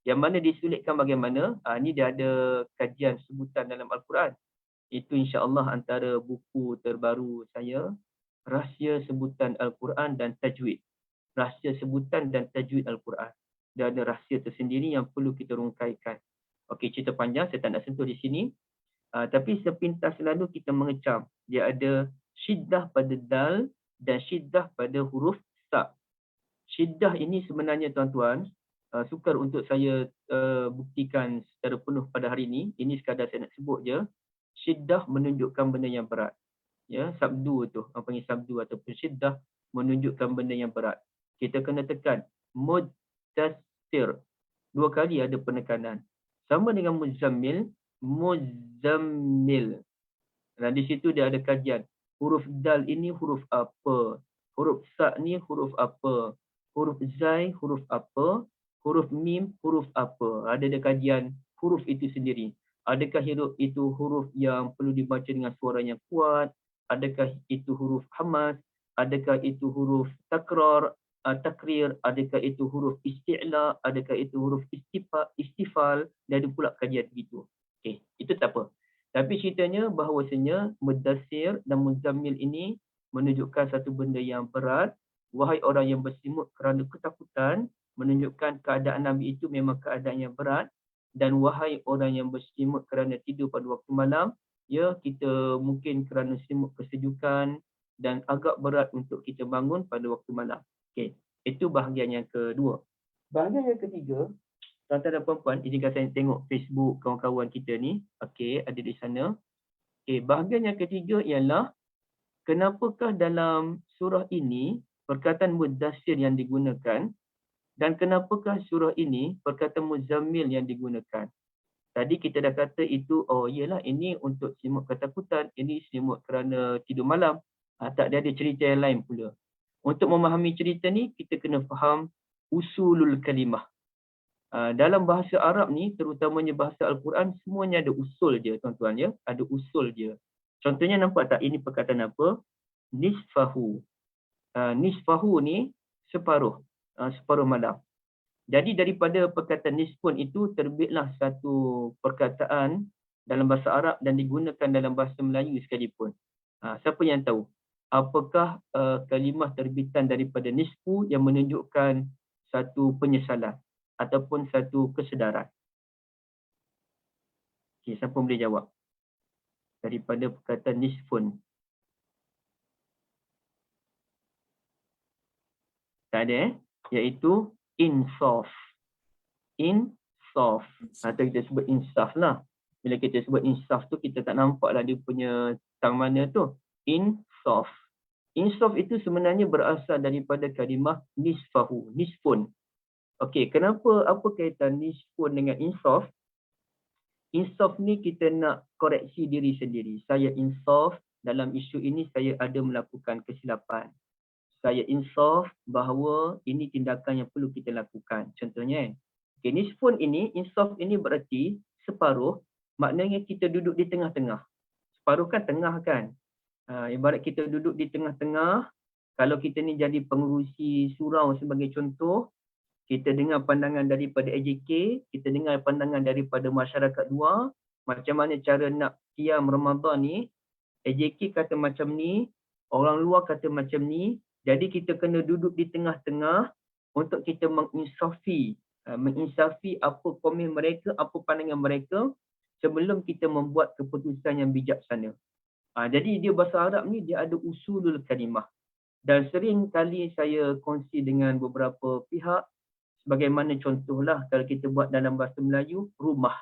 Yang mana disulitkan bagaimana? Ini dia ada kajian sebutan dalam Al-Quran. Itu insya-Allah antara buku terbaru saya, Rahsia Sebutan Al-Quran dan Tajwid. Rahsia Sebutan dan Tajwid Al-Quran. Dia ada rahsia tersendiri yang perlu kita rungkaikan. Okey, cerita panjang, saya tak nak sentuh di sini. Tapi sepintas selalu kita mengecam. Dia ada syiddah pada dal dan syiddah pada huruf sa. Syiddah ini sebenarnya tuan-tuan, sukar untuk saya buktikan secara penuh pada hari ini. Ini sekadar saya nak sebut je. Syiddah menunjukkan benda yang berat. Ya, sabdu tu, apa panggil sabdu ataupun syiddah menunjukkan benda yang berat. Kita kena tekan mudassir. Dua kali ada penekanan. Sama dengan muzammil, muzammil. Dan di situ dia ada kajian. Huruf dal ini huruf apa? Huruf sa ni huruf apa? Huruf zai huruf apa? Huruf mim huruf apa? Ada kajian huruf itu sendiri. Adakah itu huruf yang perlu dibaca dengan suara yang kuat? Adakah itu huruf hamas? Adakah itu huruf takrar, takrir? Adakah itu huruf isti'la? Adakah itu huruf istifal? Dan ada pula kajian begitu. Okey, itu tak apa. Tapi ceritanya bahawasanya Mudassir dan Muzammil ini menunjukkan satu benda yang berat. Wahai orang yang berselimut kerana ketakutan, menunjukkan keadaan Nabi itu memang keadaan yang berat. Dan wahai orang yang berselimut kerana tidur pada waktu malam, ya, kita mungkin kerana selimut kesejukan dan agak berat untuk kita bangun pada waktu malam. Okey, itu bahagian yang kedua. Bahagian yang ketiga, tuan-tuan dan puan-puan, izinkan saya tengok Facebook kawan-kawan kita ni. Okey, ada di sana. Okey, bahagian yang ketiga ialah kenapakah dalam surah ini perkataan Mudassir yang digunakan dan kenapakah surah ini perkataan Muzammil yang digunakan. Tadi kita dah kata itu, oh iyalah ini untuk selimut ketakutan, ini selimut kerana tidur malam. Tak, dia ada cerita yang lain pula. Untuk memahami cerita ni, kita kena faham usulul kalimah. Dalam bahasa Arab ni, terutamanya bahasa Al-Quran, semuanya ada usul je tuan-tuan ya. Ada usul je. Contohnya nampak tak ini perkataan apa? Nisfahu. Nisfahu ni separuh. Separuh malam. Jadi daripada perkataan nisfun itu terbitlah satu perkataan dalam bahasa Arab dan digunakan dalam bahasa Melayu sekalipun. Siapa yang tahu? Apakah kalimah terbitan daripada nisfu yang menunjukkan satu penyesalan ataupun satu kesedaran? Okay, siapa boleh jawab? Daripada perkataan nisfun. Tak ada iaitu insaf. Insaf. Atau kita sebut insaf lah. Bila kita sebut insaf tu kita tak nampak lah dia punya tang mana tu. Insaf. Insaf itu sebenarnya berasal daripada kalimah nisfahu, nisfun. Okey, kenapa apa kaitan nisfun dengan insaf? Insaf ni kita nak koreksi diri sendiri. Saya insaf dalam isu ini saya ada melakukan kesilapan. Saya insaf bahawa ini tindakan yang perlu kita lakukan. Contohnya, okay, nisfun ini, insaf ini berarti separuh, maknanya kita duduk di tengah-tengah. Separuh kan tengah kan? Ibarat kita duduk di tengah-tengah, kalau kita ni jadi pengurusi surau sebagai contoh, kita dengar pandangan daripada AJK, kita dengar pandangan daripada masyarakat luar, macam mana cara nak qiyam Ramadan ni, AJK kata macam ni, orang luar kata macam ni, jadi kita kena duduk di tengah-tengah untuk kita menginsafi apa komen mereka, apa pandangan mereka sebelum kita membuat keputusan yang bijaksana. Jadi dia bahasa Arab ni dia ada usulul kalimah. Dan sering kali saya kongsi dengan beberapa pihak, sebagaimana contohlah kalau kita buat dalam bahasa Melayu, rumah.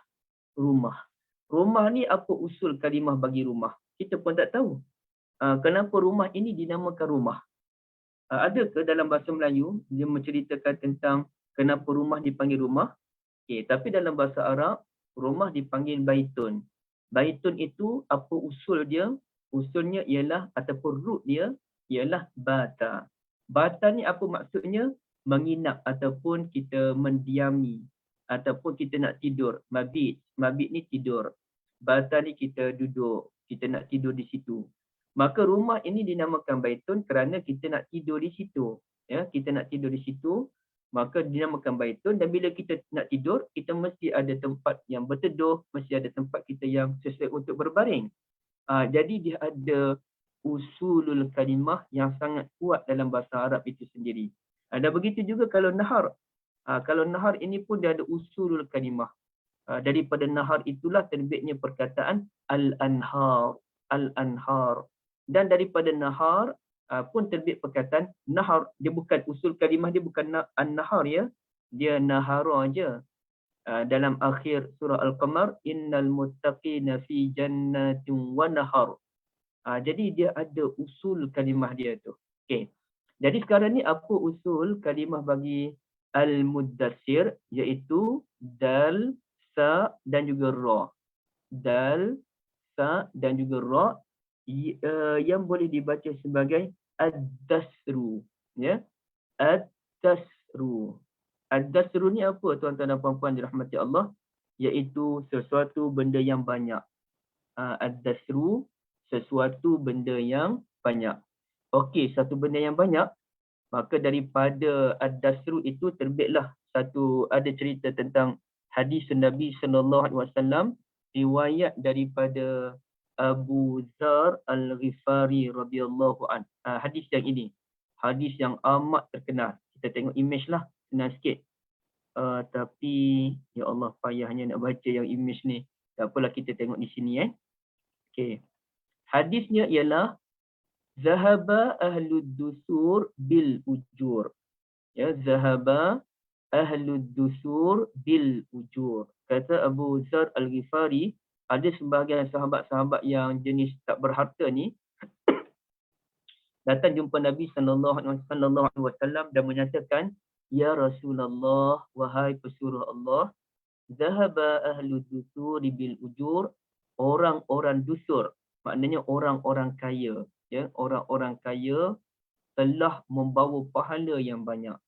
Rumah ni apa usul kalimah bagi rumah? Kita pun tak tahu. Kenapa rumah ini dinamakan rumah? Ada ke dalam bahasa Melayu dia menceritakan tentang kenapa rumah dipanggil rumah? Okay, tapi dalam bahasa Arab, rumah dipanggil baitun. Baitun itu apa usul dia? Usulnya ialah ataupun root dia ialah bata. Bata ni apa maksudnya? Menginap ataupun kita mendiami ataupun kita nak tidur. Mabit. Mabit ni tidur. Bata ni kita duduk. Kita nak tidur di situ. Maka rumah ini dinamakan baitun kerana kita nak tidur di situ. Ya, kita nak tidur di situ. Maka dinamakan baitun dan bila kita nak tidur, kita mesti ada tempat yang berteduh, mesti ada tempat kita yang sesuai untuk berbaring. Jadi dia ada usulul kalimah yang sangat kuat dalam bahasa Arab itu sendiri. Dan begitu juga kalau nahar. Kalau nahar ini pun dia ada usulul kalimah. Daripada nahar itulah terbitnya perkataan al-anhar. Al-anhar. Dan daripada nahar pun terbit perkataan nahar. Dia bukan usul kalimah, dia bukan an-nahar ya. Dia nahara aja. Dalam akhir surah Al-Qamar, innal muttaqina fi jannatin wa nahar. Jadi dia ada usul kalimah dia tu. Okey. Jadi sekarang ni apa usul kalimah bagi al-muddassir, iaitu dal, sa dan juga ra. Dal, sa dan juga ra yang boleh dibaca sebagai ad-dasru, ya. Ad-dasru. Ad-dasru ni apa tuan-tuan dan puan-puan dirahmati Allah? Iaitu sesuatu benda yang banyak. Ad-dasru, sesuatu benda yang banyak. Okey, satu benda yang banyak, maka daripada ad-dasru itu terbitlah ada cerita tentang hadis Nabi sallallahu alaihi wasallam, riwayat daripada Abu Dzar Al-Ghifari radhiyallahu an. Hadis yang ini, hadis yang amat terkenal. Kita tengok image lah, senang sikit. Tapi ya Allah, payahnya nak baca yang image ni. Tak apalah, kita tengok di sini Okey. Hadisnya ialah zahaba ahlud dusur bil ujur. Ya, zahaba ahlud dusur bil ujur. Kata Abu Dzar Al-Ghifari, ada sebahagian sahabat-sahabat yang jenis tak berharta ni datang jumpa Nabi sallallahu alaihi wasallam dan menyatakan, ya Rasulullah, wahai pesuruh Allah, zahaba ahlud dusur bil ujur, orang-orang dusur, maknanya orang-orang kaya, ya, orang-orang kaya telah membawa pahala yang banyak.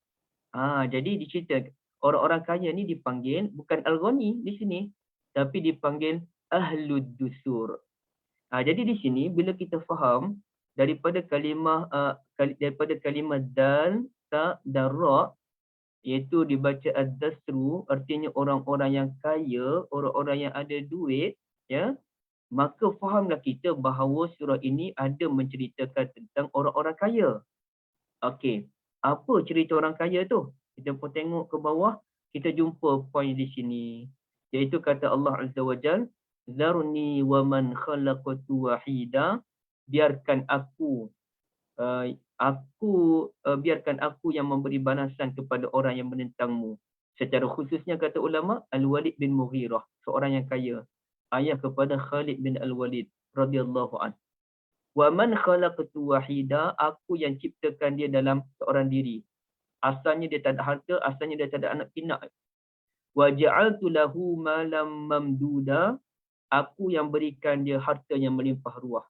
Jadi dicerita orang-orang kaya ni dipanggil bukan al-ghani di sini, tapi dipanggil ahlud dusur. Jadi di sini bila kita faham daripada kalimah dal, ta dan ra, iaitu dibaca ad-dasru, artinya orang-orang yang kaya, orang-orang yang ada duit, ya, maka fahamlah kita bahawa surah ini ada menceritakan tentang orang-orang kaya. Okey, apa cerita orang kaya tu? Kita pun tengok ke bawah, kita jumpa poin di sini, iaitu kata Allah Azza wa Jal, zarni wa man khalaqtu wahida, biarkan aku biarkan aku yang memberi balasan kepada orang yang menentangmu. Secara khususnya kata ulama, Al-Walid bin Mughirah, seorang yang kaya, ayah kepada Khalid bin Al-Walid radhiyallahu anhu. Wa man khalaqtu wahida, aku yang ciptakan dia dalam seorang diri. Asalnya dia tak ada harta, asalnya dia tak ada anak pinak. Wa ja'altu lahu malam mamduda, aku yang berikan dia harta yang melimpah ruah.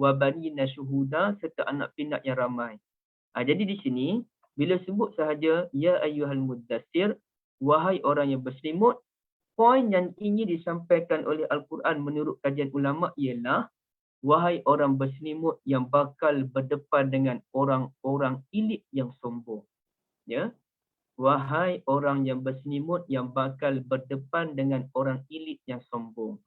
Wa banina syuhuda, serta anak pinak yang ramai. Jadi di sini, bila sebut sahaja ya ayyuhal muddassir, wahai orang yang berselimut, poin yang ingin disampaikan oleh Al-Quran menurut kajian ulama ialah wahai orang berselimut yang bakal berdepan dengan orang-orang elit yang sombong. Ya. Wahai orang yang berselimut yang bakal berdepan dengan orang elit yang sombong.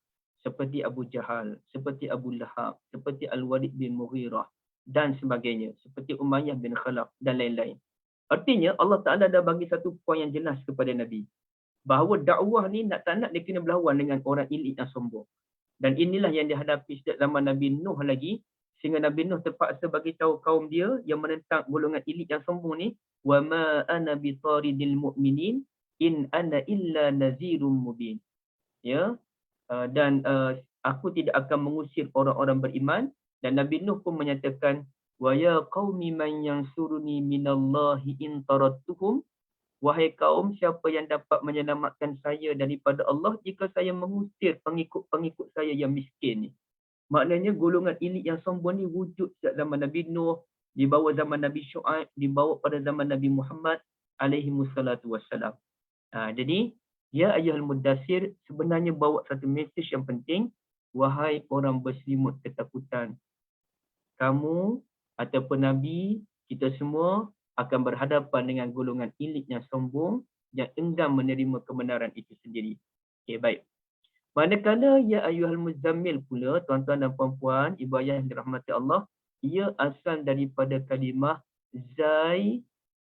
Seperti Abu Jahal, seperti Abu Lahab, seperti Al-Walid bin Mughirah dan sebagainya. Seperti Umayyah bin Khalaf dan lain-lain. Artinya Allah Ta'ala dah bagi satu poin yang jelas kepada Nabi. Bahawa dakwah ni tak nak dia kena berlawan dengan orang elit yang sombong. Dan inilah yang dihadapi sejak zaman Nabi Nuh lagi. Sehingga Nabi Nuh terpaksa bagi tahu kaum dia yang menentang golongan elit yang sombong ni. وَمَا أَنَا بِطَارِدِ الْمُؤْمِنِينَ إِنْ أَنَا إِلَّا نَذِيرٌ مُبِينٌ. Ya, dan aku tidak akan mengusir orang-orang beriman. Dan Nabi Nuh pun menyatakan, وَيَا قَوْمِ مَنْ يَنْصُرُنِي مِنَ اللَّهِ إِنْ طَرَدْتُهُمْ. Wahai kaum, siapa yang dapat menyelamatkan saya daripada Allah jika saya mengusir pengikut-pengikut saya yang miskin ni. Maknanya golongan elit yang sombong ni wujud sejak zaman Nabi Nuh, di bawah zaman Nabi Syuaib, dibawa pada zaman Nabi Muhammad alaihi wassalatu wassalam. Jadi, ya ayyuhal muddassir sebenarnya bawa satu mesej yang penting. Wahai orang berselimut ketakutan. Kamu ataupun Nabi, kita semua akan berhadapan dengan golongan elit yang sombong yang enggan menerima kebenaran itu sendiri. Okey, baik. Manakala ya ayyuhal muzammil pula, tuan-tuan dan puan-puan, ibu ayah yang dirahmati Allah, ia asal daripada kalimah zai,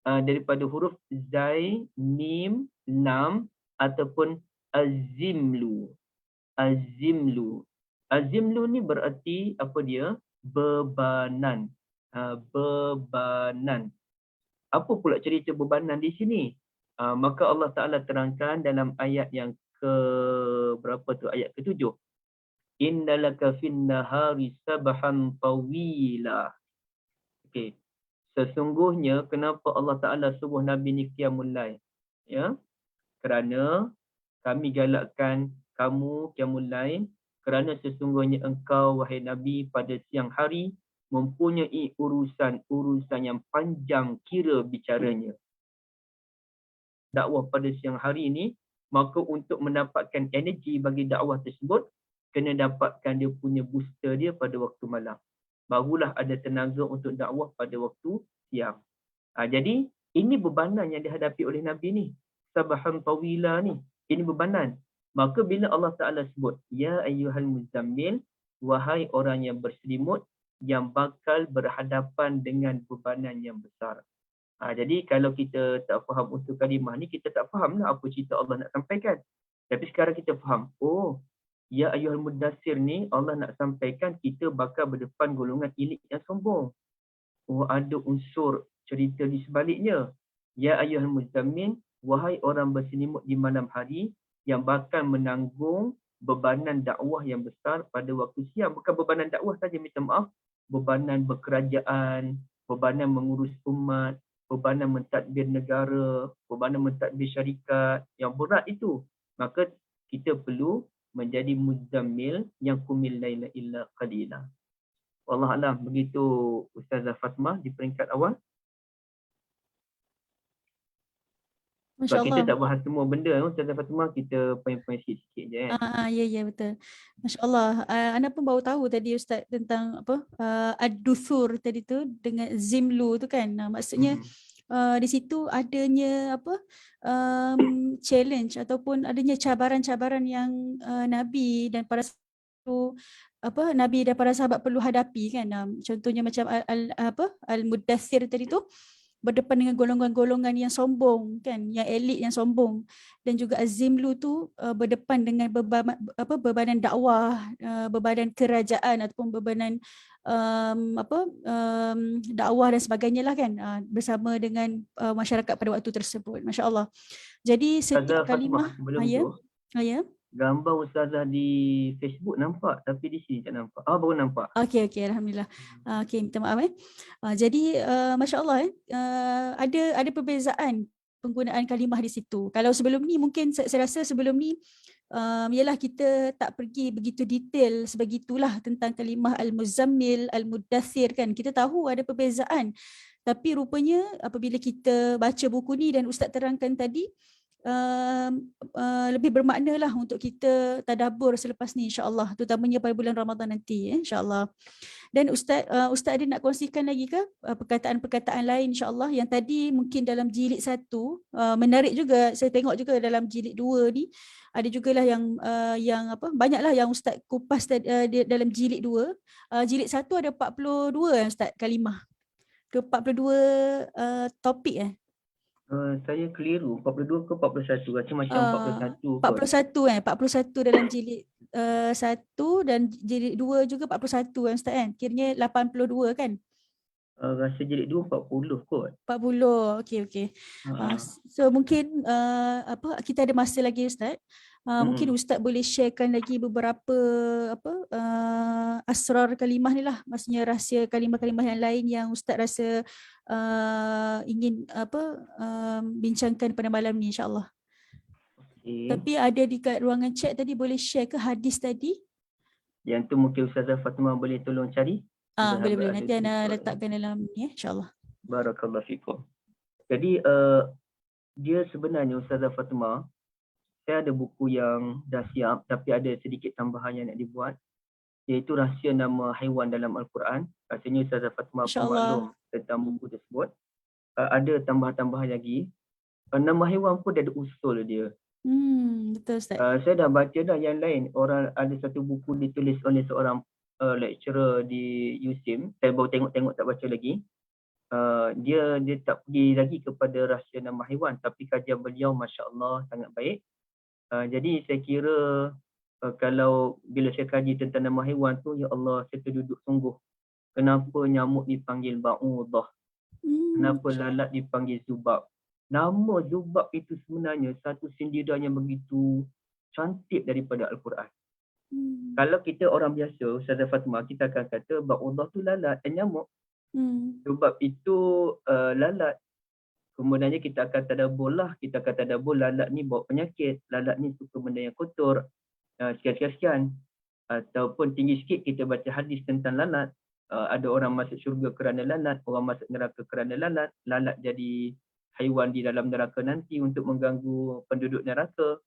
daripada huruf zai, mim, lam ataupun azimlu. Azimlu. Azimlu ni berarti apa dia? Bebanan. Bebanan. Apa pula cerita bebanan di sini? Maka Allah Ta'ala terangkan dalam ayat yang berapa tu? Ayat ke-7. Innalaka fin nahari sabhan tawila. Okey. Sesungguhnya kenapa Allah Ta'ala suruh Nabi ni qiyamul lail? Ya. Kerana kami galakkan kamu qiyamul lail kerana sesungguhnya engkau wahai Nabi pada siang hari mempunyai urusan-urusan yang panjang kira bicaranya. Dakwah pada siang hari ini, maka untuk mendapatkan energi bagi dakwah tersebut kena dapatkan dia punya booster dia pada waktu malam. Barulah ada tenaga untuk dakwah pada waktu siang. Jadi ini bebanan yang dihadapi oleh Nabi ni. Sabhan tawila ni. Ini bebanan. Maka bila Allah Ta'ala sebut, ya ayyuhal muzammil, wahai orang yang berselimut yang bakal berhadapan dengan bebanan yang besar. Jadi kalau kita tak faham unsur kalimah ni, kita tak faham lah apa cerita Allah nak sampaikan. Tapi sekarang kita faham, oh, ya ayyuhal muddassir ni Allah nak sampaikan kita bakal berdepan golongan elit yang sombong. Oh, ada unsur cerita di sebaliknya. Ya ayyuhal muzammil, wahai orang berselimut di malam hari yang bakal menanggung bebanan dakwah yang besar pada waktu siang. Bukan bebanan dakwah saja, minta maaf. Bebanan berkerajaan, bebanan mengurus umat, bebanan mentadbir negara, bebanan mentadbir syarikat yang berat itu. Maka kita perlu menjadi muzammil yang qumil laila illa qalila. Wallahualam, begitu Ustazah Fatmah di peringkat awal. Sebab kita tak bahas semua benda, Ustazah Fatmah, kita poin-poin sikit-sikit je. Ya betul. Masya Allah. Ana pun baru tahu tadi Ustaz tentang apa ad-duthur tadi tu dengan zimlu tu kan. Maksudnya di situ adanya apa challenge ataupun adanya cabaran-cabaran yang Nabi dan para Nabi dan para sahabat perlu hadapi kan. Contohnya macam al-muddathir tadi tu. berdepan dengan golongan-golongan yang sombong kan, yang elit yang sombong. Dan juga Azimlu tu berdepan dengan bebanan dakwah, bebanan kerajaan ataupun bebanan dakwah dan sebagainya lah kan, bersama dengan masyarakat pada waktu tersebut. Masya-Allah. Jadi Ustazah setiap Fatimah, kalimah sebelum ya. tu, Ya. gambar Ustazah di Facebook nampak tapi di sini tak nampak. Baru nampak. Okey, alhamdulillah. Okey, minta maaf jadi masya-Allah ada perbezaan penggunaan kalimah di situ. Kalau sebelum ni mungkin saya rasa sebelum ni ialah kita tak pergi begitu detail sebegitulah tentang kalimah al-muzammil, al-muddathir kan. Kita tahu ada perbezaan. Tapi rupanya apabila kita baca buku ni dan Ustaz terangkan tadi, lebih bermakna lah untuk kita tadabbur selepas ni insya-Allah, terutamanya pada bulan Ramadan nanti insya-Allah. Dan Ustaz ada nak kongsikan lagi ke perkataan-perkataan lain insya-Allah yang tadi mungkin dalam jilid 1 menarik juga, saya tengok juga dalam jilid 2 ni ada jugalah yang banyaklah yang Ustaz kupas dalam jilid 2. Jilid 1 ada 42 Ustaz kalimah. Ke 42 topik Saya keliru, 42 ke 41? Rasa macam 41 kot. 41 dalam jilid 1 dan jilid 2 juga 41 Ustaz kan. Kiranya 82 kan? Rasa jilid 2 40 kot. 40. Okey. So mungkin kita ada masa lagi Ustaz. Mungkin Ustaz boleh sharekan lagi beberapa asrar kalimah ni lah, maksudnya rahsia kalimah-kalimah yang lain yang Ustaz rasa ingin bincangkan pada malam ni insya-Allah. Okay. Tapi ada di kat ruangan chat tadi, boleh share ke hadis tadi? Yang tu mungkin Ustazah Fatimah boleh tolong cari. Boleh. Nanti Ana letakkan dalam ni insya-Allah. Barakallahu fikum. Jadi dia sebenarnya Ustazah Fatimah, saya ada buku yang dah siap tapi ada sedikit tambahan yang nak dibuat, iaitu rahsia nama haiwan dalam Al-Quran. Rasanya Ustazah Fatimah pemaklum tentang buku tersebut. Ada tambahan-tambahan lagi. Nama haiwan pun ada usul dia. Betul Ustaz. Saya dah baca dah yang lain. Ada satu buku ditulis oleh seorang lecturer di USIM. Saya baru tengok-tengok, tak baca lagi. Dia tak pergi lagi kepada rahsia nama haiwan, tapi kajian beliau masya-Allah sangat baik. Jadi saya kira kalau bila saya kaji tentang nama haiwan tu, ya Allah, saya terduduk sungguh. Kenapa nyamuk dipanggil ba'udah? Kenapa lalat dipanggil zubab? Nama zubab itu sebenarnya satu sindiran yang begitu cantik daripada Al-Quran. Kalau kita orang biasa, Ustazah Fatimah, kita akan kata ba'udah tu lalat dan nyamuk. Zubab itu lalat. Kemudiannya kita akan tadabbur lah. Kita akan tadabbur lalat ni bawa penyakit. Lalat ni suka benda yang kotor. Sekian-sekian. Ataupun tinggi sikit kita baca hadis tentang lalat. Ada orang masuk syurga kerana lalat. Orang masuk neraka kerana lalat. Lalat jadi haiwan di dalam neraka nanti untuk mengganggu penduduk neraka.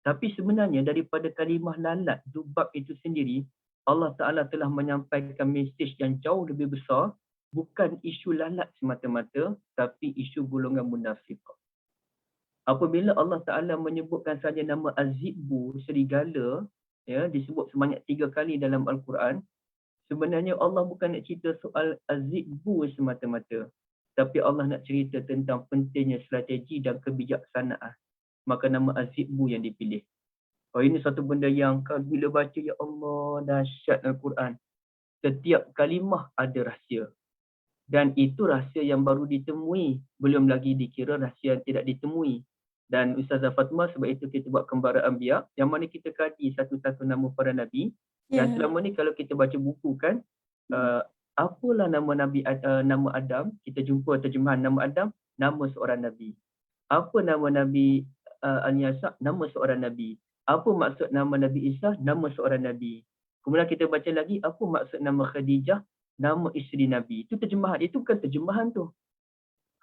Tapi sebenarnya daripada kalimah lalat, zubab itu sendiri, Allah Ta'ala telah menyampaikan mesej yang jauh lebih besar. Bukan isu lalat semata-mata, tapi isu golongan munafiqah. Apabila Allah Ta'ala menyebutkan saja nama Az-Zi'bu, serigala, ya, disebut sebanyak 3 kali dalam Al-Quran, sebenarnya Allah bukan nak cerita soal Az-Zi'bu semata-mata, tapi Allah nak cerita tentang pentingnya strategi dan kebijaksanaan. Maka nama Az-Zi'bu yang dipilih. Ini satu benda yang bila baca, ya Allah, dahsyat Al-Quran. Setiap kalimah ada rahsia. Dan itu rahsia yang baru ditemui. Belum lagi dikira rahsia yang tidak ditemui. Dan Ustazah Fatimah, sebab itu kita buat Kembara Anbiya, yang mana kita kaji satu-satu nama para Nabi. Yang selama ni kalau kita baca buku kan, apalah nama nama Adam, kita jumpa terjemahan nama Adam, nama seorang Nabi. Apa nama Nabi Al-Yasa? Nama seorang Nabi. Apa maksud nama Nabi Isa? Nama seorang Nabi. Kemudian kita baca lagi, apa maksud nama Khadijah? Nama isteri Nabi. Itu terjemahan. Itu bukan terjemahan tu.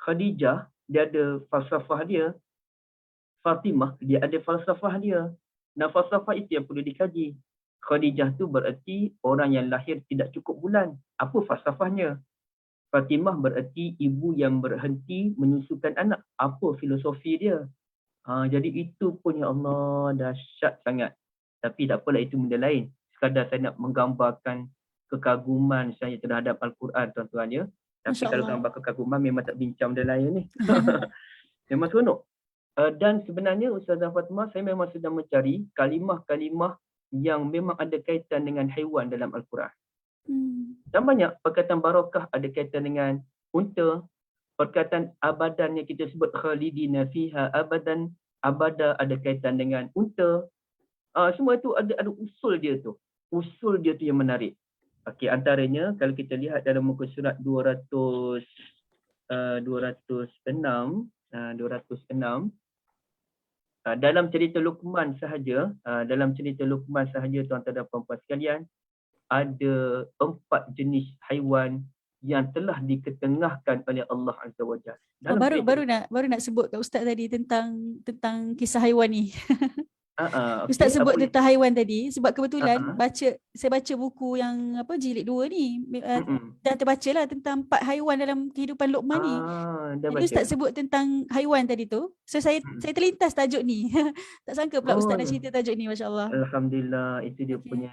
Khadijah, dia ada falsafah dia. Fatimah, dia ada falsafah dia. Nah, falsafah itu yang perlu dikaji. Khadijah tu bererti orang yang lahir tidak cukup bulan. Apa falsafahnya? Fatimah bererti ibu yang berhenti menyusukan anak. Apa filosofi dia? Jadi itu pun, ya Allah, dahsyat sangat. Tapi tak apalah, itu benda lain. Sekadar saya nak menggambarkan kekaguman saya terhadap Al-Quran, tuan-tuan ya. Tapi Masya kalau Allah. gambar kekaguman memang tak bincang benda lain ni. Memang seronok. Dan sebenarnya Ustazah Fatimah, saya memang sedang mencari kalimah-kalimah yang memang ada kaitan dengan haiwan dalam Al-Quran. Dan banyak perkataan barakah ada kaitan dengan unta, perkataan abadan yang kita sebut khalidina fiha abadan, abada ada kaitan dengan unta. Semua itu ada usul dia tu. Usul dia tu yang menarik. Okey, antaranya kalau kita lihat dalam muka surat 206 dalam cerita Luqman sahaja, tuan-tuan dan puan-puan sekalian, ada 4 jenis haiwan yang telah diketengahkan oleh Allah Azza wa Jalla. Baru nak sebut kat Ustaz tadi tentang kisah haiwan ni. Okay, Ustaz sebut tentang haiwan tadi sebab kebetulan saya baca buku yang jilid 2 ni, dah terbaca lah tentang 4 haiwan dalam kehidupan Luqman ni. Jadi Ustaz sebut tentang haiwan tadi tu. So saya terlintas tajuk ni. Tak sangka pula Ustaz nak cerita tajuk ni, masya-Allah. Alhamdulillah, itu dia punya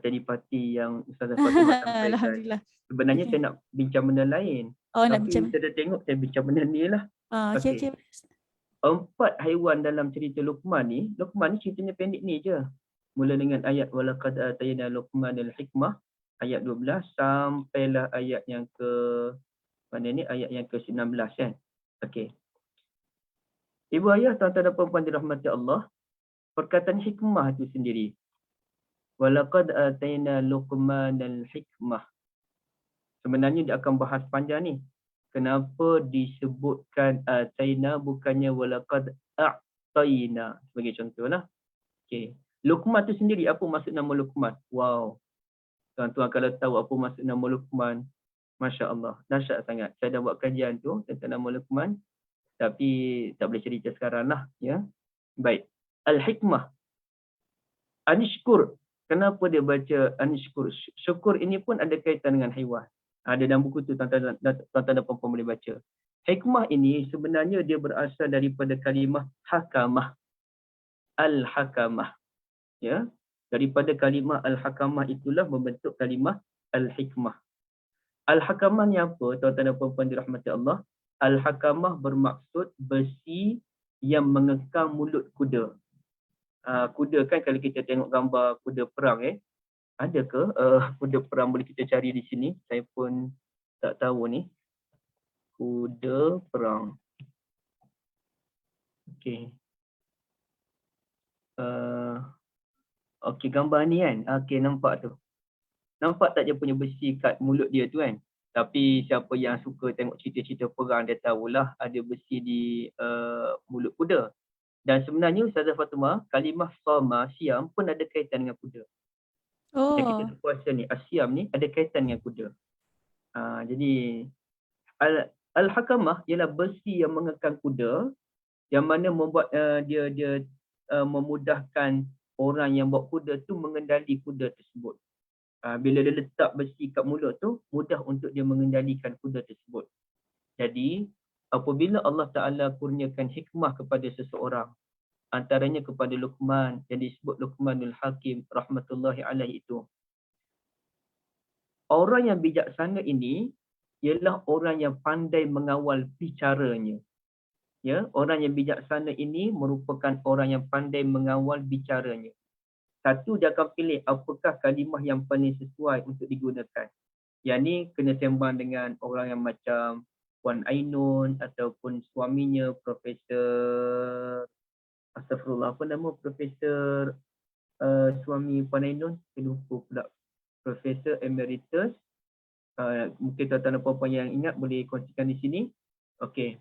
telepati yang Ustazah Fatimah sampaikan. Alhamdulillah. Sebenarnya saya nak bincang benda lain. Nak bincang. Kita dah tengok saya bincang benda ni lah. Okey. 4 haiwan dalam cerita Luqman ni ceritanya pendek ni je. Mula dengan ayat walaqad atayna Luqmanal hikmah ayat 12 sampailah ayat yang ayat yang ke-19 kan. Okey. Ibu ayah, tuan-tuan dan puan-puan dirahmati Allah, perkataan hikmah itu sendiri. Walaqad atayna Luqmanal hikmah. Sebenarnya dia akan bahas panjang ni. Kenapa disebutkan atayna bukannya walaqad a'tayna sebagai contohlah. Okey. Luqman tu sendiri, apa maksud nama Luqman? Wow. Tuan-tuan kalau tahu apa maksud nama Luqman, masya-Allah, dahsyat sangat. Saya dah buat kajian tu tentang nama Luqman, tapi tak boleh cerita sekarang lah, ya. Baik. Al-hikmah. Anishkur. Kenapa dia baca anishkur? Syukur ini pun ada kaitan dengan haiwan. Ada dalam buku tu, tuan-tuan dan puan-puan boleh baca. Hikmah ini sebenarnya dia berasal daripada kalimah hakamah. Al-hakamah. Ya. Daripada kalimah al-hakamah itulah membentuk kalimah al-hikmah. Al-hakamah ni apa, tuan-tuan dan puan-puan dirahmati Allah? Al-hakamah bermaksud besi yang mengekang mulut kuda. Kuda kan, kalau kita tengok gambar kuda perang ada ke kuda perang, boleh kita cari di sini. Saya pun tak tahu ni. Kuda perang. Okey. Okey, gambar ni kan. Okey, nampak tu. Nampak tak dia punya besi kat mulut dia tu kan. Tapi siapa yang suka tengok cerita-cerita perang, dia tahulah ada besi di mulut kuda. Dan sebenarnya Ustazah Fatimah, kalimah sama, siam pun ada kaitan dengan kuda. Yang kita berpuasa ni, asyam ni ada kaitan dengan kuda. Jadi al-hakamah ialah besi yang mengekang kuda, yang mana membuat dia memudahkan orang yang bawa kuda tu mengendali kuda tersebut. Bila dia letak besi kat mulut tu, mudah untuk dia mengendalikan kuda tersebut. Jadi apabila Allah Ta'ala kurniakan hikmah kepada seseorang, antaranya kepada Luqman yang disebut Luqmanul Hakim rahmatullahi alaihi itu. Orang yang bijaksana ini ialah orang yang pandai mengawal bicaranya. Ya, orang yang bijaksana ini merupakan orang yang pandai mengawal bicaranya. Satu, dia akan pilih apakah kalimah yang paling sesuai untuk digunakan. Yang ni kena sembang dengan orang yang macam Puan Ainun ataupun suaminya Profesor Astagfirullah, apa nama Profesor suami Puan Ainun? Saya lupa pula. Profesor Emeritus. Mungkin tuan-tuan dan puan-puan yang ingat boleh kongsikan di sini. Okey.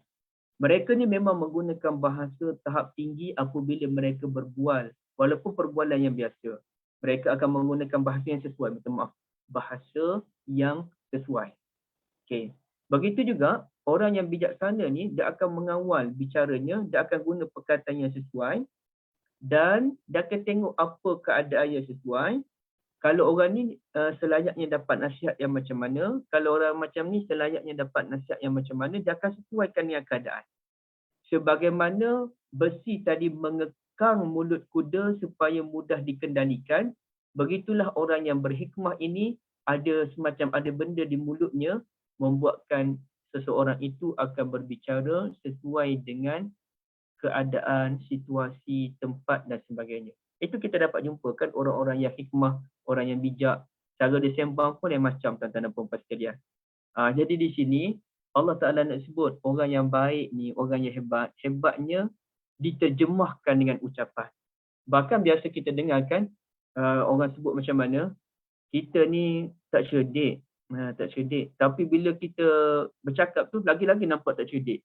Mereka ni memang menggunakan bahasa tahap tinggi apabila mereka berbual. Walaupun perbualan yang biasa. Mereka akan menggunakan bahasa yang sesuai. Minta maaf. Bahasa yang sesuai. Okey. Begitu juga orang yang bijaksana ni, dia akan mengawal bicaranya, dia akan guna perkataan yang sesuai dan dia akan tengok apa keadaan yang sesuai. Kalau orang ni selayaknya dapat nasihat yang macam mana, kalau orang macam ni selayaknya dapat nasihat yang macam mana, dia akan sesuaikan dengan keadaan. Sebagaimana besi tadi mengekang mulut kuda supaya mudah dikendalikan, begitulah orang yang berhikmah ini ada semacam ada benda di mulutnya membuatkan seseorang itu akan berbicara sesuai dengan keadaan, situasi, tempat dan sebagainya. Itu kita dapat jumpa kan orang-orang yang hikmah, orang yang bijak. Cara dia sembang pun yang macam tuan-tuan dan puan-puan sekalian. Jadi di sini Allah Ta'ala nak sebut orang yang baik ni, orang yang hebat, hebatnya diterjemahkan dengan ucapan. Bahkan biasa kita dengar kan orang sebut macam mana, kita ni tak cerdik, tak cerdik. Tapi bila kita bercakap tu lagi-lagi nampak tak cerdik.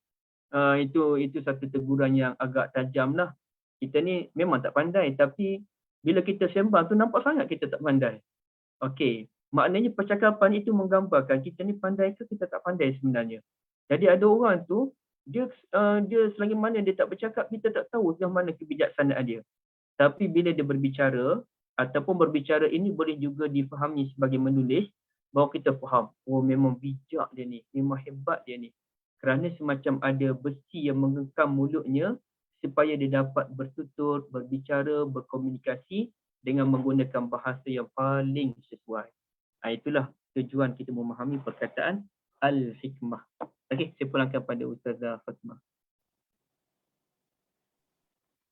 Itu satu teguran yang agak tajam lah. Kita ni memang tak pandai, tapi bila kita sembang tu nampak sangat kita tak pandai. Okey, maknanya percakapan itu menggambarkan kita ni pandai ke kita tak pandai sebenarnya. Jadi ada orang tu, dia selagi mana dia tak bercakap, kita tak tahu sejauh mana kebijaksanaan dia. Tapi bila dia berbicara, ataupun berbicara ini boleh juga difahami sebagai menulis, bahawa kita faham, oh memang bijak dia ni, memang hebat dia ni. Kerana semacam ada besi yang mengekam mulutnya supaya dia dapat bertutur, berbicara, berkomunikasi dengan menggunakan bahasa yang paling sesuai. Itulah tujuan kita memahami perkataan al-hikmah. Okey, saya pulangkan pada Ustazah Fatimah.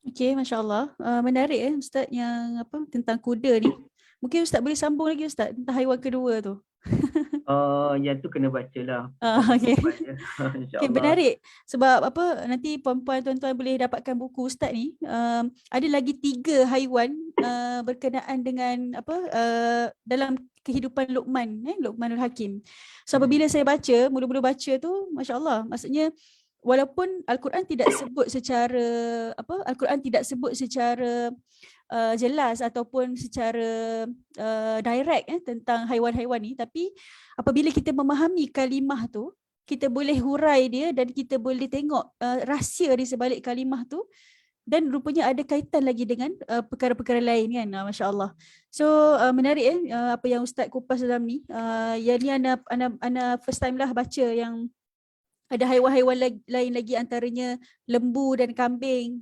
Okey, masya-Allah. Menarik Ustaz yang tentang kuda ni. Mungkin Ustaz boleh sambung lagi Ustaz tentang haiwan kedua tu. Yang tu kena bacalah. Okey. InsyaAllah. Okay, menarik sebab nanti puan-puan tuan-tuan boleh dapatkan buku Ustaz ni. Ada lagi 3 haiwan berkenaan dengan dalam kehidupan Luqman, Luqmanul Hakim. So apabila saya baca, mula-mula baca tu masya-Allah, maksudnya walaupun Al-Quran tidak sebut secara Al-Quran tidak sebut secara jelas ataupun secara direct tentang haiwan-haiwan ni, tapi apabila kita memahami kalimah tu, kita boleh hurai dia dan kita boleh tengok rahsia di sebalik kalimah tu, dan rupanya ada kaitan lagi dengan perkara-perkara lain kan. Masya-Allah. So menarik apa yang Ustaz kupas dalam ni. Yang ni ana first time lah baca yang ada haiwan-haiwan lain lagi, antaranya lembu dan kambing,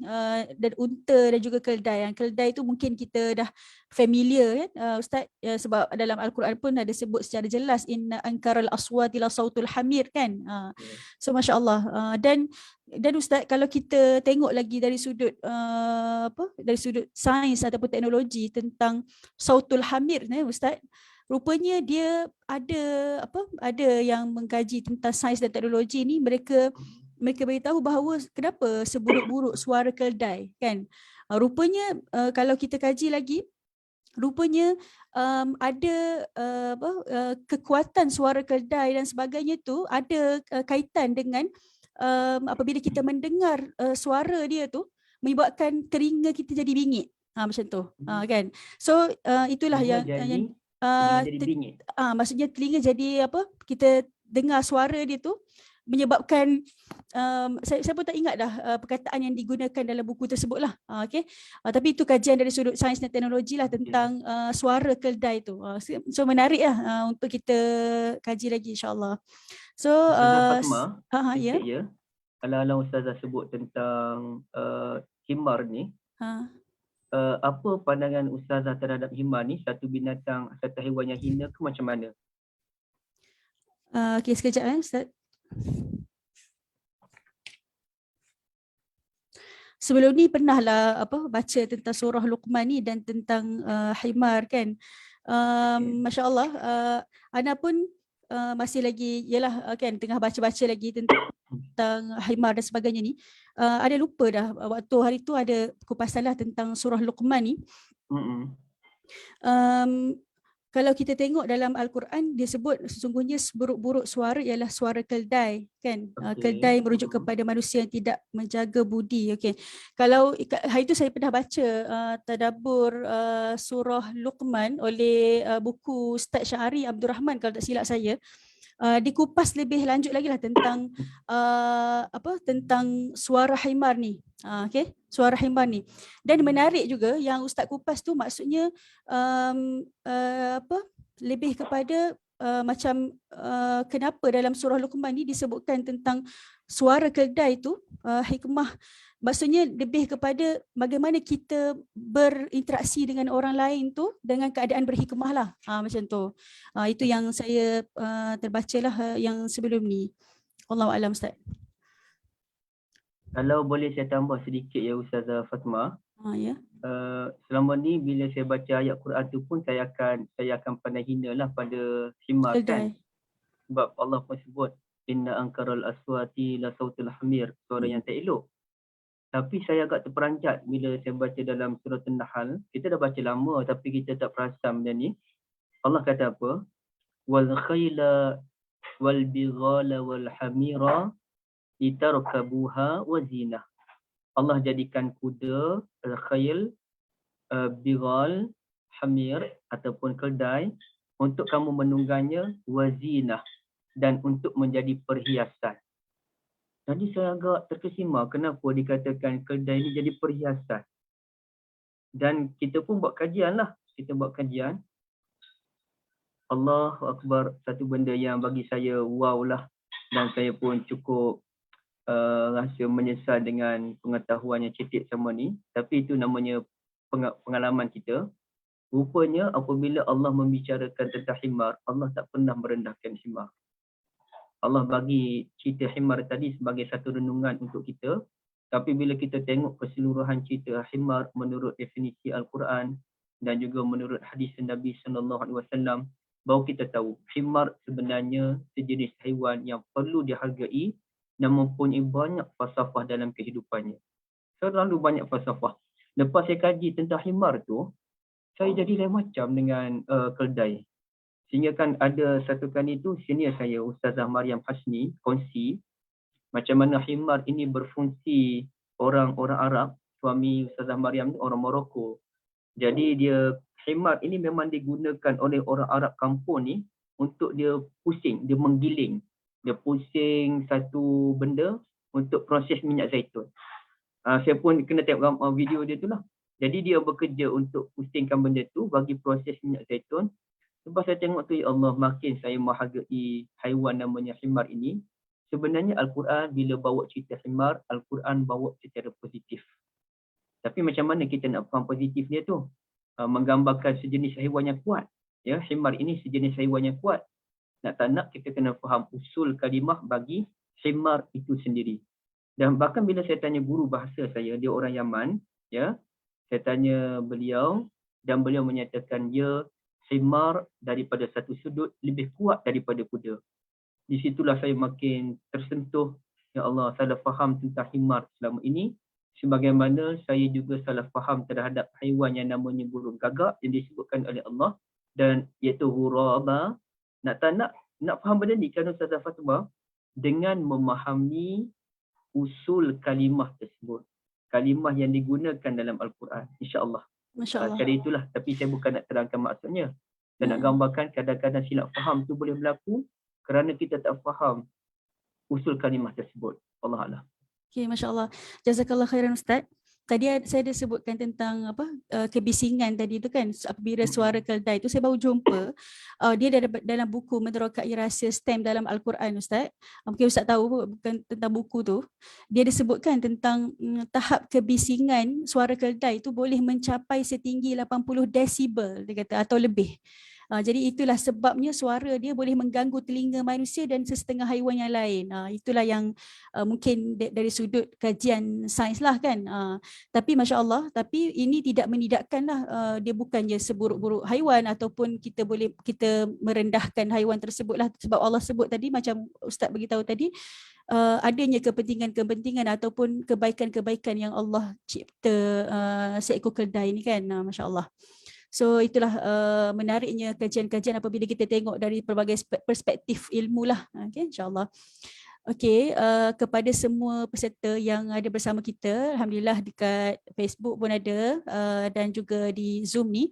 dan unta dan juga keldai. Yang keldai tu mungkin kita dah familiar kan Ustaz, sebab dalam Al-Quran pun ada sebut secara jelas inna ankaral aswati la sautul hamir kan. So masya-Allah. Dan Ustaz, kalau kita tengok lagi dari sudut dari sudut sains ataupun teknologi tentang sautul hamir ni Ustaz, rupanya dia ada yang mengkaji tentang sains dan teknologi ni, mereka beritahu bahawa kenapa seburuk-buruk suara keldai kan. Rupanya kalau kita kaji lagi, rupanya ada kekuatan suara keldai dan sebagainya tu ada kaitan dengan apabila kita mendengar suara dia tu menyebabkan telinga kita jadi bingit. Macam tu kan. So itulah yang jadi bingit. Maksudnya telinga jadi kita dengar suara dia tu menyebabkan saya pun tak ingat dah perkataan yang digunakan dalam buku tersebut lah. Okay. Tapi itu kajian dari sudut sains dan teknologi lah tentang suara keldai tu. So menarik lah untuk kita kaji lagi insyaAllah. So Fatimah, ya. Kalau Ustazah sebut tentang himar ni, apa pandangan Ustazah terhadap himar ni? Satu binatang, satu haiwan yang hina ke macam mana? Okey, sekejap Ustaz. Sebelum ni pernahlah baca tentang surah Luqman ni dan tentang himar kan. Masya-Allah, ana pun masih lagi kan tengah baca-baca lagi tentang himar dan sebagainya ni. Ada lupa dah waktu hari tu ada kupasan lah tentang surah Luqman ni. Kalau kita tengok dalam Al-Quran, dia sebut sesungguhnya seburuk-buruk suara ialah suara keldai kan. Keldai merujuk kepada manusia yang tidak menjaga budi. Okey. Kalau hari itu saya pernah baca tadabbur surah Luqman oleh buku Ustaz Syahari Abdul Rahman kalau tak silap saya. Dikupas lebih lanjut lagi lah tentang tentang suara himar ni. Okey, suara himar ni. Dan menarik juga yang Ustaz kupas tu, maksudnya lebih kepada kenapa dalam surah Luqman ni disebutkan tentang suara keldai itu, hikmah maksudnya lebih kepada bagaimana kita berinteraksi dengan orang lain tu dengan keadaan berhikmah lah, macam tu. Itu yang saya terbacalah yang sebelum ni. Wallahu a'lam, Ustaz. Kalau boleh saya tambah sedikit ya Ustazah Fatimah. Ya. Selama ni bila saya baca ayat Quran tu pun saya akan pandai hina lah pada himar kan. Sebab Allah pun sebut inna ankaral aswati la sautul hamir, suara yang tak elok. Tapi saya agak terperanjat bila saya baca dalam surah An-Nahl. Kita dah baca lama tapi kita tak perasan benda ni. Allah kata apa? Wal khayla wal bighala wal hamira litarkabuha wa zinah. Allah jadikan kuda, khayl, bighal, hamir ataupun keldai untuk kamu menunggannya, wazinah, dan untuk menjadi perhiasan. Jadi saya agak terkesima kenapa dikatakan keldai ini jadi perhiasan. Dan kita pun buat kajian lah. Kita buat kajian. Allahu Akbar, satu benda yang bagi saya wow lah. Dan saya pun cukup rasa menyesal dengan pengetahuan yang cetek sama ni. Tapi itu namanya pengalaman kita. Rupanya apabila Allah membicarakan tentang himar, Allah tak pernah merendahkan himar. Allah bagi cerita himar tadi sebagai satu renungan untuk kita. Tapi bila kita tengok keseluruhan cerita himar menurut definisi Al-Quran dan juga menurut hadis Nabi SAW, baru kita tahu himar sebenarnya sejenis haiwan yang perlu dihargai dan mempunyai banyak falsafah dalam kehidupannya. Terlalu banyak falsafah. Lepas saya kaji tentang himar tu, saya jadi lain macam dengan keldai. Sehingga kan ada satu kali tu senior saya Ustazah Mariam Hasni kongsi macam mana himar ini berfungsi orang-orang Arab. Suami Ustazah Mariam ni orang Morocco. Jadi himar ini memang digunakan oleh orang Arab kampung ni untuk dia pusing, dia menggiling. Dia pusing satu benda untuk proses minyak zaitun. Saya pun kena tengok video dia tu lah. Jadi dia bekerja untuk pusingkan benda tu bagi proses minyak zaitun. Lepas saya tengok tu, ya Allah, makin saya menghargai haiwan namanya himar ini. Sebenarnya Al-Quran bila bawa cerita himar, Al-Quran bawa secara positif. Tapi macam mana kita nak faham positif dia tu? Menggambarkan sejenis haiwan yang kuat. Ya, himar ini sejenis haiwan yang kuat. Nak tak nak kita kena faham usul kalimah bagi himar itu sendiri. Dan bahkan bila saya tanya guru bahasa saya, dia orang Yaman, ya, saya tanya beliau dan beliau menyatakan ya, himar daripada satu sudut lebih kuat daripada kuda. Di situlah saya makin tersentuh. Ya Allah, salah faham tentang himar selama ini. Sebagaimana saya juga salah faham terhadap haiwan yang namanya burung gagak yang disebutkan oleh Allah. Dan iaitu ghuraba. Nak tak nak faham benda ni kan Ustazah Fatimah? Dengan memahami usul kalimah tersebut. Kalimah yang digunakan dalam Al-Quran. InsyaAllah. Masya-Allah. Sekali itulah, tapi saya bukan nak terangkan maksudnya. Saya nak gambarkan kadang-kadang silap faham tu boleh berlaku kerana kita tak faham usul kalimah tersebut. Allah Allah. Okay, Masya-Allah. Jazakallah khairan Ustaz. Tadi saya ada sebutkan tentang kebisingan tadi tu kan, apabila suara keldai tu saya baru jumpa dia dalam buku Menerokai Rahsia STEM dalam Al-Quran Ustaz. Mungkin Ustaz tahu bukan tentang buku tu. Dia disebutkan tentang tahap kebisingan suara keldai tu boleh mencapai setinggi 80 desibel dia kata atau lebih. Jadi itulah sebabnya suara dia boleh mengganggu telinga manusia dan sesetengah haiwan yang lain. Itulah yang mungkin dari sudut kajian sains lah kan. Tapi Masya Allah, tapi ini tidak menidakkanlah dia bukannya seburuk-buruk haiwan ataupun kita merendahkan haiwan tersebut lah. Sebab Allah sebut tadi macam Ustaz beritahu tadi, adanya kepentingan-kepentingan ataupun kebaikan-kebaikan yang Allah cipta seekor keldai ni kan. Masya Allah. So itulah menariknya kajian-kajian apabila kita tengok dari pelbagai perspektif ilmu lah. Okay, insyaAllah. Okay, kepada semua peserta yang ada bersama kita, Alhamdulillah dekat Facebook pun ada dan juga di Zoom ni.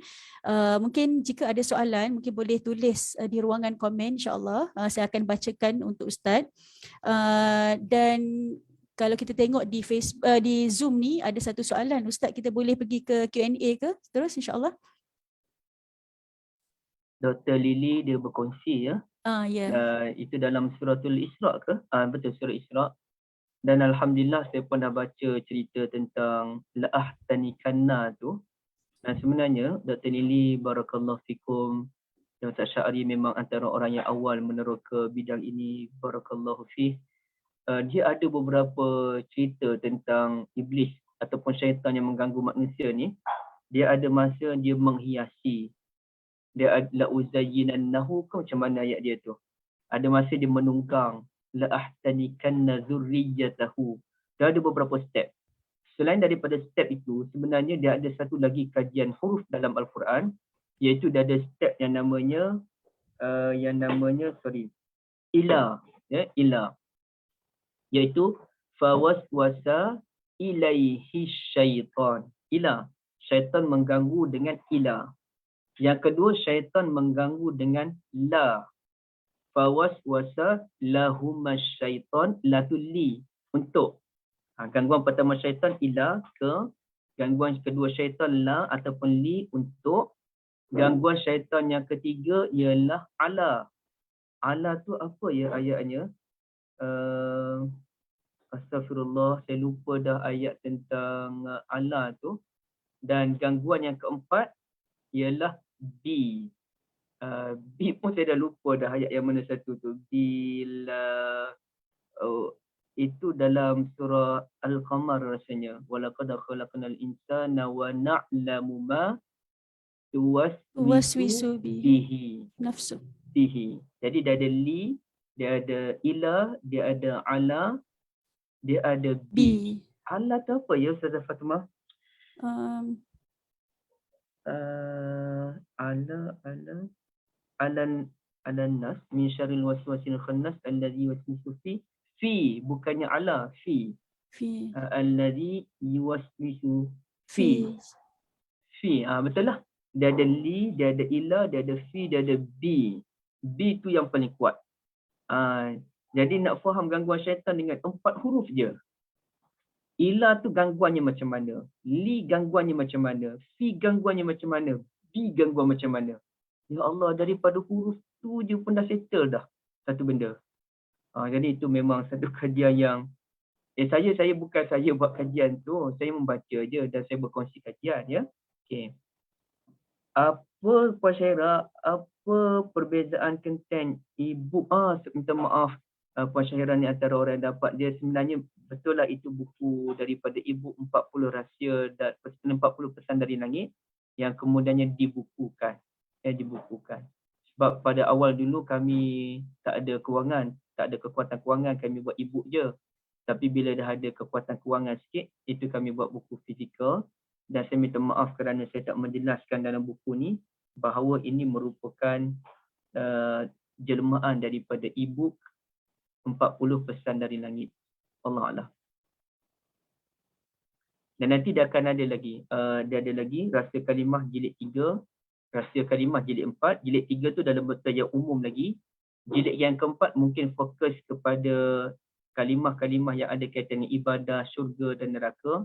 Mungkin jika ada soalan, mungkin boleh tulis di ruangan komen, insyaAllah. Saya akan bacakan untuk Ustaz. Dan kalau kita tengok di di Zoom ni ada satu soalan, Ustaz kita boleh pergi ke Q&A ke? Terus insyaAllah. Dr. Lily dia berkongsi ya. Ya. Itu dalam suratul Isra ke? Betul, surah Isra. Dan alhamdulillah saya pun dah baca cerita tentang la'ahtanikanna tu. Dan sebenarnya Dr. Lily barakallahu fikum dan Ustaz Syahri memang antara orang yang awal meneroka bidang ini, barakallahu fih. Dia ada beberapa cerita tentang iblis ataupun syaitan yang mengganggu manusia ni. Dia ada masa dia menghiasi. Dia la uzayyinannahu, macam mana ayat dia tu? Ada masa dia menunggang la ahtanikanna zurriyyatahu. Dia ada beberapa step. Selain daripada step itu, sebenarnya dia ada satu lagi kajian huruf dalam Al-Quran, iaitu dia ada step yang namanya ila, ya, ila. Iaitu fawaswasa ilaihi syaitan. Ila, syaitan mengganggu dengan ila. Yang kedua, syaitan mengganggu dengan la. Fawaswasa lahumas syaitan, la tu li, untuk. Gangguan pertama syaitan ila ke, gangguan kedua syaitan la ataupun li, untuk. Gangguan syaitan yang ketiga ialah ala. Ala tu apa ya ayatnya? Astagfirullah, saya lupa dah ayat tentang ala tu. Dan gangguan yang keempat ialah B. B pun saya dah lupa dah ayat yang mana satu tu. Bila itu dalam surah Al-Qamar rasanya. Walaqad khalaqnal insana wa na'lamu ma tuwaswisu bihi nafsu. Bihi. Jadi dia ada li, dia ada ila, dia ada ala, dia ada B. Ala tu apa ya Ustazah Fatimah? Alan nas min syarril waswasil khannas alladhi yuwaswisu fi, bukannya ala, fi alladhi yuwaswisu fi. Betul lah. Dia ada li, dia ada ila, dia ada fi, dia ada b. B tu yang paling kuat. Jadi nak faham gangguan syaitan dengan 4 huruf je. Ila tu gangguannya macam mana, li gangguannya macam mana, fi gangguannya macam mana, b gangguan macam mana. Ya Allah, daripada huruf tu je pun dah settle dah satu benda. Jadi itu memang satu kajian yang saya bukan saya buat kajian tu, saya membaca je dan saya berkongsi kajian ya. Okey. Apa Puan Syairah, apa perbezaan konten e-book? Minta maaf Puan Syairah ni antara orang yang dapat, dia sebenarnya betul lah itu buku daripada e-book 40 rahsia dan 40 pesan dari langit yang kemudiannya dibukukan. Sebab pada awal dulu kami tak ada kewangan, tak ada kekuatan kewangan, kami buat e-book je. Tapi bila dah ada kekuatan kewangan sikit, itu kami buat buku fizikal. Dan saya minta maaf kerana saya tak menjelaskan dalam buku ni bahawa ini merupakan jelmaan daripada e-book 40 pesan dari langit. Allah Allah. Dan nanti dia akan ada lagi. Dia ada lagi rahsia kalimah jilid 3, rahsia kalimah jilid 4. Jilid 3 tu dalam bentuk yang umum lagi. Jilid yang keempat mungkin fokus kepada kalimah-kalimah yang ada kaitan dengan ibadah, syurga dan neraka.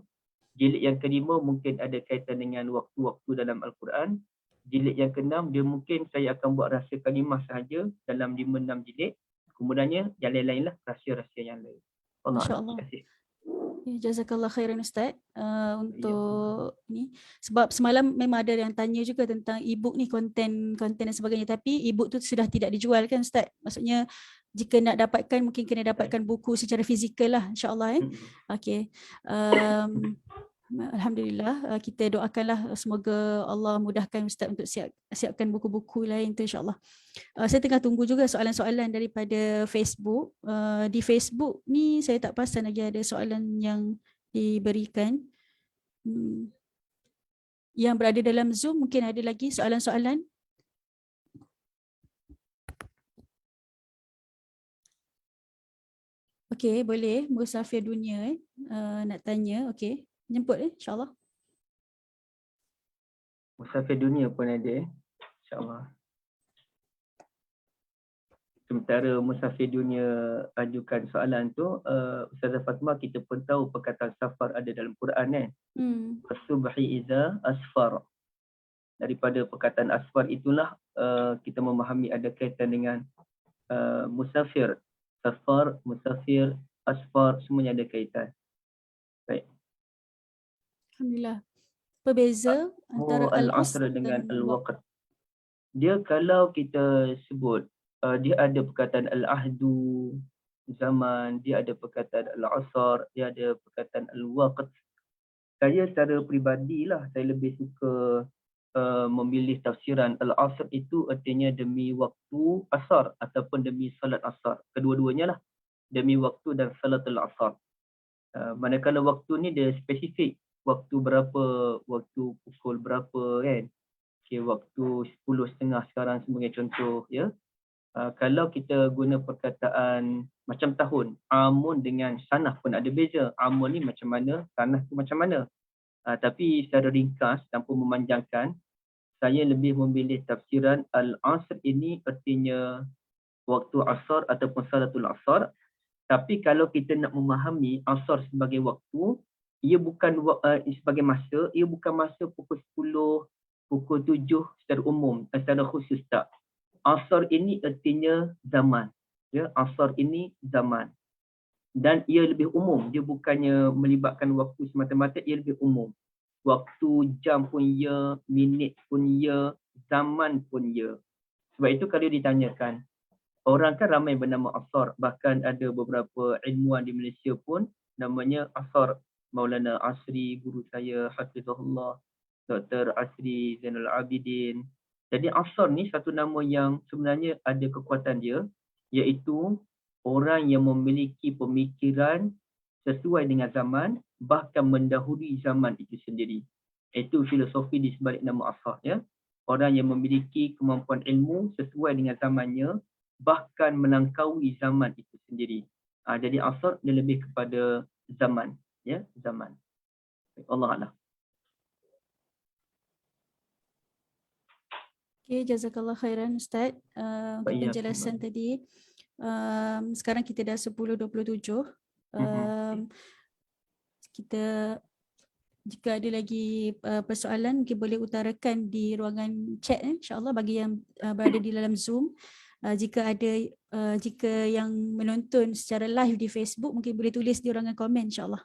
Jilid yang kelima mungkin ada kaitan dengan waktu-waktu dalam Al-Quran. Jilid yang keenam dia mungkin saya akan buat rahsia kalimah sahaja dalam 5-6 jilid. Kemudiannya yang lain-lain lah rahsia-rahsia yang lain. Masya-Allah. Terima kasih. Jazakallah khairan Ustaz untuk ni. Sebab semalam memang ada yang tanya juga tentang e-book ni, konten dan sebagainya, tapi e-book tu sudah tidak dijual kan Ustaz? Maksudnya jika nak dapatkan mungkin kena dapatkan buku secara fizikal lah, insya-Allah. Okey. Alhamdulillah, kita doakanlah semoga Allah mudahkan Ustaz untuk siapkan buku-buku lain tu, insya-Allah. Saya tengah tunggu juga soalan-soalan daripada Facebook. Di Facebook ni saya tak perasan lagi ada soalan yang diberikan. Yang berada dalam Zoom mungkin ada lagi soalan-soalan. Okey, boleh. Musafir dunia nak tanya. Okey, jemput insya-Allah. Musafir dunia pun ada insya-Allah. Sementara musafir dunia ajukan soalan tu, Ustazah Fatimah, kita pun tahu perkataan safar ada dalam Quran kan. Subhi iza asfar. Daripada perkataan asfar itulah kita memahami ada kaitan dengan musafir. Safar, musafir, asfar, semuanya ada kaitan. Baik. Alhamdulillah. Perbeza antara Al-asr al-usr dengan dan al-waqt. Dia kalau kita sebut, dia ada perkataan al-ahdu, zaman, dia ada perkataan al-asar, dia ada perkataan al-waqt. Saya secara peribadilah, saya lebih suka memilih tafsiran al-asr itu artinya demi waktu asar ataupun demi salat asar. Kedua-duanya lah, demi waktu dan salat al-asar. Manakala waktu ni dia spesifik, waktu berapa, waktu pukul berapa kan. Okay, waktu 10.30 sekarang sebagai contoh ya. Kalau kita guna perkataan macam tahun, amun dengan sanah pun ada beza. Amun ni macam mana, sanah tu macam mana. Tapi secara ringkas tanpa memanjangkan, saya lebih memilih tafsiran al-asr ini artinya waktu asar ataupun salatul asar. Tapi kalau kita nak memahami asar sebagai waktu, ia bukan sebagai masa, ia bukan masa pukul 10, pukul 7 secara umum, secara khusus tak. Asar ini artinya zaman. Ya, asar ini zaman. Dan ia lebih umum, dia bukannya melibatkan waktu semata-mata, ia lebih umum. Waktu, jam pun ya, minit pun ya, zaman pun ya. Sebab itu kalau ditanyakan, orang kan ramai bernama Asar, bahkan ada beberapa ilmuwan di Malaysia pun namanya Asar. Maulana Asri, guru saya, Hafizahullah, Dr. Asri Zainal Abidin. Jadi Asar ni satu nama yang sebenarnya ada kekuatan dia, iaitu orang yang memiliki pemikiran sesuai dengan zaman, bahkan mendahului zaman itu sendiri. Itu filosofi di sebalik nama Asar. Ya. Orang yang memiliki kemampuan ilmu sesuai dengan zamannya, bahkan melangkaui zaman itu sendiri. Jadi asar dia lebih kepada zaman, ya, zaman. Allah A'lam. Okay, jazakallah khairan Ustaz untuk penjelasan tadi. Sekarang kita dah 10.27. Kita jika ada lagi persoalan mungkin boleh utarakan di ruangan chat insya-Allah bagi yang berada di dalam Zoom. Jika yang menonton secara live di Facebook mungkin boleh tulis di ruangan komen insya-Allah.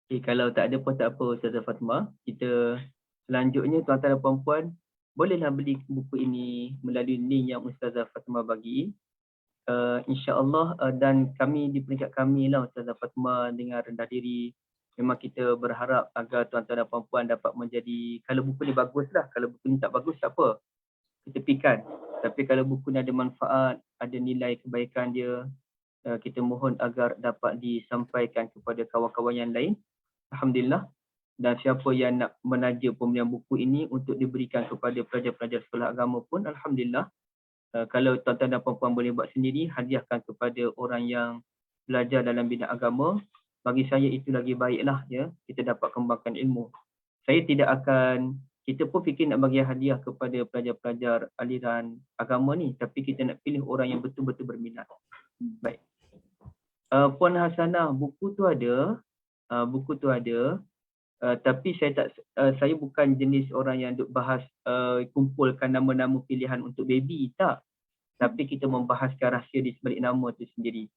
Okay, kalau tak ada pun tak apa Ustazah Fatimah. Kita selanjutnya tuan-tuan dan puan-puan bolehlah beli buku ini melalui link yang Ustazah Fatimah bagi. InsyaAllah dan kami di peringkat kami lah Ustazah Fatimah dengan rendah diri, memang kita berharap agar tuan-tuan dan puan-puan dapat menjadi, kalau buku ni bagus lah, kalau buku ni tak bagus tak apa, kita tepikan. Tapi kalau buku ni ada manfaat, ada nilai kebaikan dia, kita mohon agar dapat disampaikan kepada kawan-kawan yang lain. Alhamdulillah. Dan siapa yang nak menaja pembelian buku ini untuk diberikan kepada pelajar-pelajar sekolah agama pun Alhamdulillah. Kalau tuan-tuan dan puan-puan boleh buat sendiri, hadiahkan kepada orang yang belajar dalam bidang agama. Bagi saya itu lagi baiklah, ya, kita dapat kembangkan ilmu. Saya tidak akan, kita pun fikir nak bagi hadiah kepada pelajar-pelajar aliran agama ni, tapi kita nak pilih orang yang betul-betul berminat. Baik. Puan Hasanah, buku tu ada, tapi saya bukan jenis orang yang duk bahas kumpulkan nama-nama pilihan untuk baby, tak. Tapi kita membahaskan rahsia di sebalik nama tu sendiri.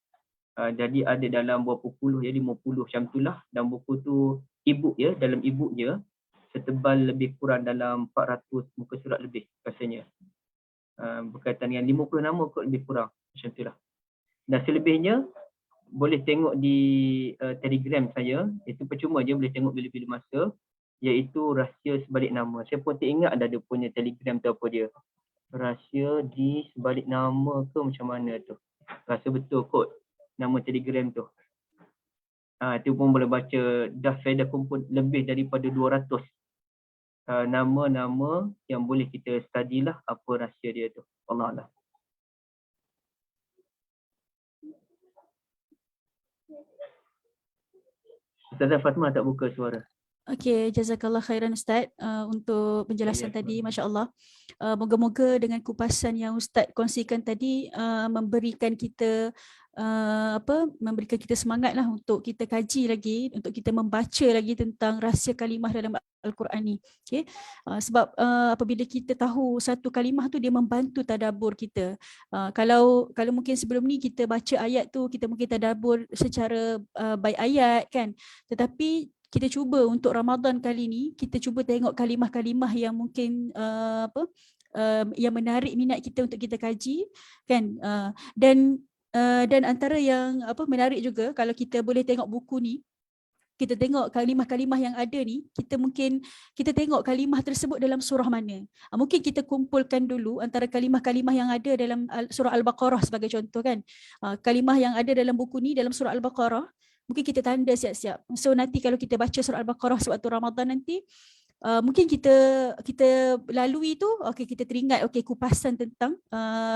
Jadi ada dalam berapa puluh, ya 50 macam itulah. Dan buku tu e-book ya, dalam e-book je. Setebal lebih kurang dalam 400 muka surat lebih rasanya. Berkaitan dengan 50 nama kot lebih kurang macam itulah. Dan selebihnya boleh tengok di Telegram saya. Itu percuma je boleh tengok bila-bila masa. Iaitu rahsia sebalik nama. Saya pun tak ingat ada dia punya Telegram tu apa dia. Rahsia di sebalik nama ke macam mana tu. Rasa betul kot nama Telegram tu. Itu pun boleh baca. Saya dah kumpul lebih daripada 200 nama-nama yang boleh kita study lah apa rahsia dia tu. Allah Allah. Ustazah Fatimah tak buka suara. Okey, jazakallah khairan Ustaz untuk penjelasan tadi, masya-Allah. Moga-moga dengan kupasan yang Ustaz kongsikan tadi memberikan kita memberikan kita semangatlah untuk kita kaji lagi, untuk kita membaca lagi tentang rahsia kalimah dalam Al-Quran ni. Okey. Sebab apabila kita tahu satu kalimah tu dia membantu tadabbur kita. Kalau mungkin sebelum ni kita baca ayat tu kita mungkin tadabbur secara by ayat kan. Tetapi kita cuba untuk Ramadan kali ni kita cuba tengok kalimah-kalimah yang mungkin yang menarik minat kita untuk kita kaji kan, dan antara yang menarik juga kalau kita boleh tengok buku ni, kita tengok kalimah-kalimah yang ada ni, kita tengok kalimah tersebut dalam surah mana. Mungkin kita kumpulkan dulu antara kalimah-kalimah yang ada dalam surah Al-Baqarah sebagai contoh kan. Kalimah yang ada dalam buku ni dalam surah Al-Baqarah, mungkin kita tanda siap-siap. So nanti kalau kita baca surah Al-Baqarah sewaktu Ramadan nanti, mungkin kita lalui tu, okey, kita teringat kupasan tentang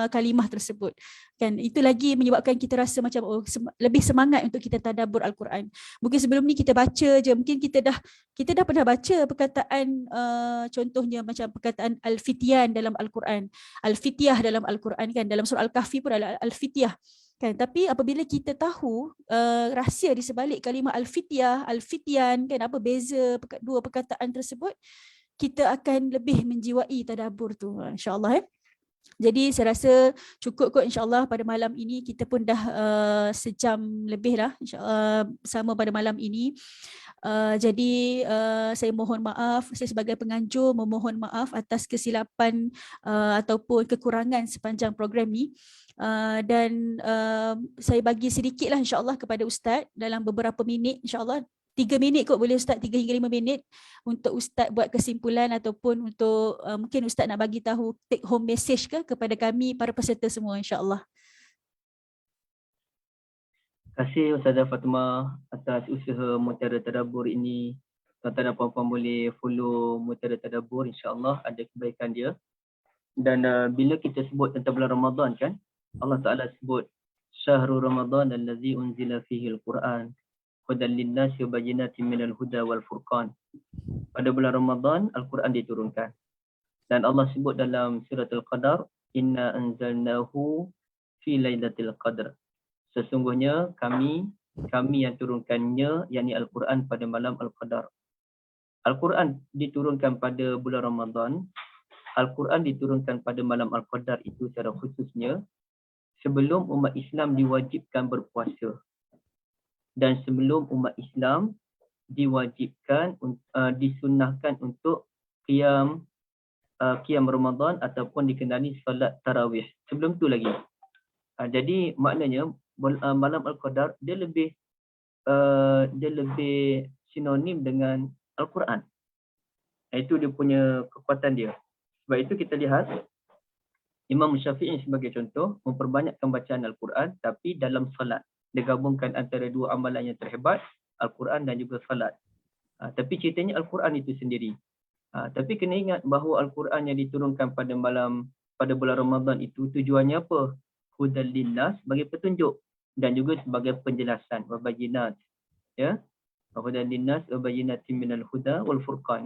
kalimah tersebut. Kan itu lagi menyebabkan kita rasa macam lebih semangat untuk kita tadabbur Al-Quran. Mungkin sebelum ni kita baca je, mungkin kita dah pernah baca perkataan contohnya macam perkataan Al-Fityan dalam Al-Quran, Al-Fityah dalam Al-Quran kan, dalam surah Al-Kahfi pun ada Al-Fityah. Kan, tapi apabila kita tahu rahsia di sebalik kalimah Al-Fityah, Al-Fityan kan, apa beza dua perkataan tersebut, kita akan lebih menjiwai tadabbur tu, insya-Allah. Jadi saya rasa cukup kot insya-Allah pada malam ini, kita pun dah sejam lebih dah insya-Allah sama pada malam ini. Jadi saya mohon maaf, saya sebagai penganjur memohon maaf atas kesilapan ataupun kekurangan sepanjang program ni. Dan saya bagi sedikitlah insya-Allah kepada Ustaz dalam beberapa minit, insya-Allah 3 minit kot boleh Ustaz, 3 hingga 5 minit untuk Ustaz buat kesimpulan ataupun untuk mungkin Ustaz nak bagi tahu take home message kepada kami para peserta semua, insya-Allah. Terima kasih Ustazah Fatimah atas usaha Mutiara Tadabbur ini. Tuan-tuan dan puan-puan boleh follow Mutiara Tadabbur, insya-Allah ada kebaikan dia. Dan bila kita sebut tentang bulan Ramadan kan, Allah Ta'ala sebut Syahrul Ramadan allazi unzila fihi al-Quran hudan lin-nasi wa bayyinatin minal huda wal furqan. Pada bulan Ramadan Al-Quran diturunkan. Dan Allah sebut dalam surah Al-Qadar, inna anzalnahu fi lailatul qadr. Sesungguhnya kami yang turunkannya, yakni Al-Quran pada malam Al-Qadar. Al-Quran diturunkan pada bulan Ramadan. Al-Quran diturunkan pada malam Al-Qadar itu secara khususnya sebelum umat Islam diwajibkan berpuasa dan sebelum umat Islam diwajibkan disunnahkan untuk qiyam Ramadan ataupun dikenali solat tarawih. Sebelum tu lagi. Jadi maknanya malam Al-Qadar dia lebih sinonim dengan Al-Quran. Itu dia punya kekuatan dia. Sebab itu kita lihat Imam Syafi'i sebagai contoh memperbanyakkan bacaan Al-Quran tapi dalam salat. Dia gabungkan antara dua amalan yang terhebat, Al-Quran dan juga salat. Tapi ceritanya Al-Quran itu sendiri. Tapi kena ingat bahawa Al-Quran yang diturunkan pada bulan Ramadan itu tujuannya apa? Hudal linnas, sebagai petunjuk dan juga sebagai penjelasan, wabayinat. Ya. Hudal linnas wabayinatin minal huda wal furqan.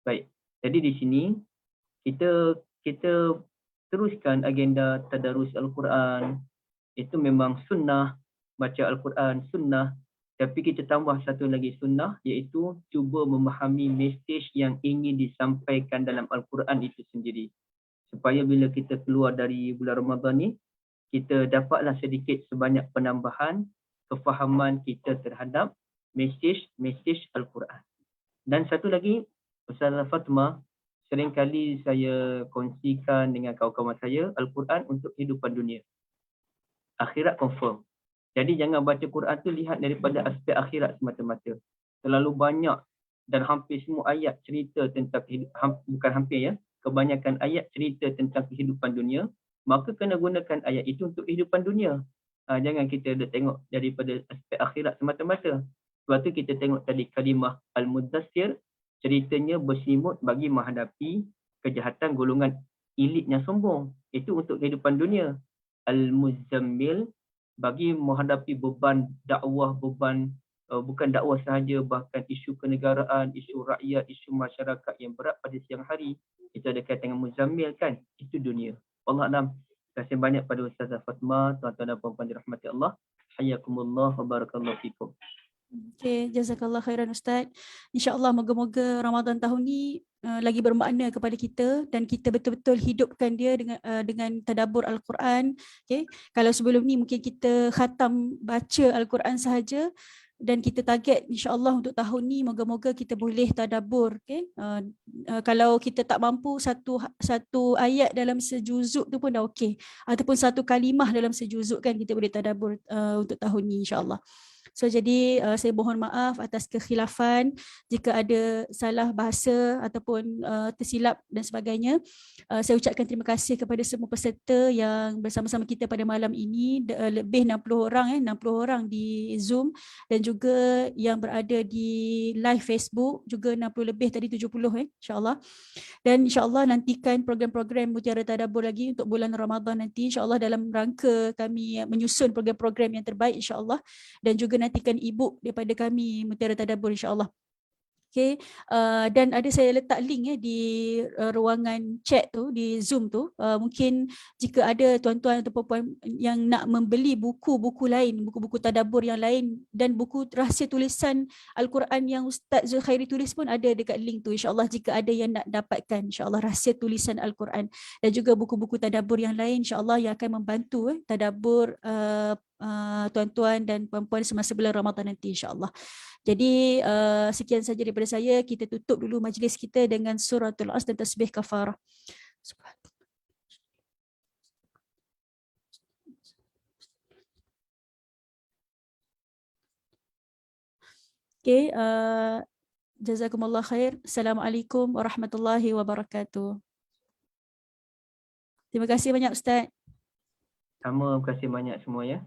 Baik. Jadi di sini kita teruskan agenda tadarus Al-Quran. Itu memang sunnah, baca Al-Quran sunnah. Tapi kita tambah satu lagi sunnah, iaitu cuba memahami mesej yang ingin disampaikan dalam Al-Quran itu sendiri. Supaya bila kita keluar dari bulan Ramadan ni, kita dapatlah sedikit sebanyak penambahan kefahaman kita terhadap mesej Al-Quran. Dan satu lagi, Ustazah Fatimah, seringkali saya kongsikan dengan kawan-kawan saya Al-Quran untuk kehidupan dunia. Akhirat confirm. Jadi jangan baca Quran tu lihat daripada aspek akhirat semata-mata. Terlalu banyak dan hampir semua ayat cerita tentang bukan hampir ya, kebanyakan ayat cerita tentang kehidupan dunia, maka kena gunakan ayat itu untuk kehidupan dunia. Jangan kita tengok daripada aspek akhirat semata-mata. Sebab tu kita tengok tadi kalimah Al-Muddassir, ceritanya berselimut bagi menghadapi kejahatan golongan elit yang sombong. Itu untuk kehidupan dunia. Al-Muzammil bagi menghadapi beban dakwah, beban bukan dakwah sahaja, bahkan isu kenegaraan, isu rakyat, isu masyarakat yang berat pada siang hari, itu ada kaitan dengan Muzammil kan, itu dunia. Allah Alam. Terima kasih banyak pada Ustazah Fatma, tuan-tuan dan puan-puan dirahmati Allah. Hayyakumullah wa barakallahu fikum. Okay, jazakallah khairan Ustaz. InsyaAllah moga-moga Ramadan tahun ni lagi bermakna kepada kita dan kita betul-betul hidupkan dia dengan tadabbur Al-Quran. Okay. Kalau sebelum ni mungkin kita khatam baca Al-Quran sahaja dan kita target insyaAllah untuk tahun ni moga-moga kita boleh tadabbur. Okay. Kalau kita tak mampu satu ayat dalam sejuzuk tu pun dah okey. Ataupun satu kalimah dalam sejuzuk kan kita boleh tadabbur untuk tahun ni insyaAllah. So jadi saya mohon maaf atas kekhilafan jika ada salah bahasa ataupun tersilap dan sebagainya. Saya ucapkan terima kasih kepada semua peserta yang bersama-sama kita pada malam ini, lebih 60 orang 60 orang di Zoom dan juga yang berada di live Facebook juga 60 lebih tadi 70 insya-Allah. Dan insya-Allah nantikan program-program Mutiara Tadabbur lagi untuk bulan Ramadan nanti insya-Allah dalam rangka kami menyusun program-program yang terbaik insya-Allah dan juga nantikan e-book daripada kami Mutiara Tadabbur insya-Allah. Okay. Dan ada saya letak link di ruangan chat tu, di Zoom tu. Mungkin jika ada tuan-tuan atau puan-puan yang nak membeli buku-buku lain, buku-buku tadabbur yang lain dan buku rahsia tulisan Al-Quran yang Ustaz Zulkhairi tulis pun ada dekat link tu. InsyaAllah jika ada yang nak dapatkan, insyaAllah rahsia tulisan Al-Quran dan juga buku-buku tadabbur yang lain, insyaAllah yang akan membantu tadabbur tuan-tuan dan puan-puan semasa bulan Ramadan nanti insyaAllah. Jadi sekian saja daripada saya. Kita tutup dulu majlis kita dengan suratul As dan tasbih kafarah. Okay, jazakumullah khair. Assalamualaikum warahmatullahi wabarakatuh. Terima kasih banyak Ustaz. Sama, terima kasih banyak semua ya.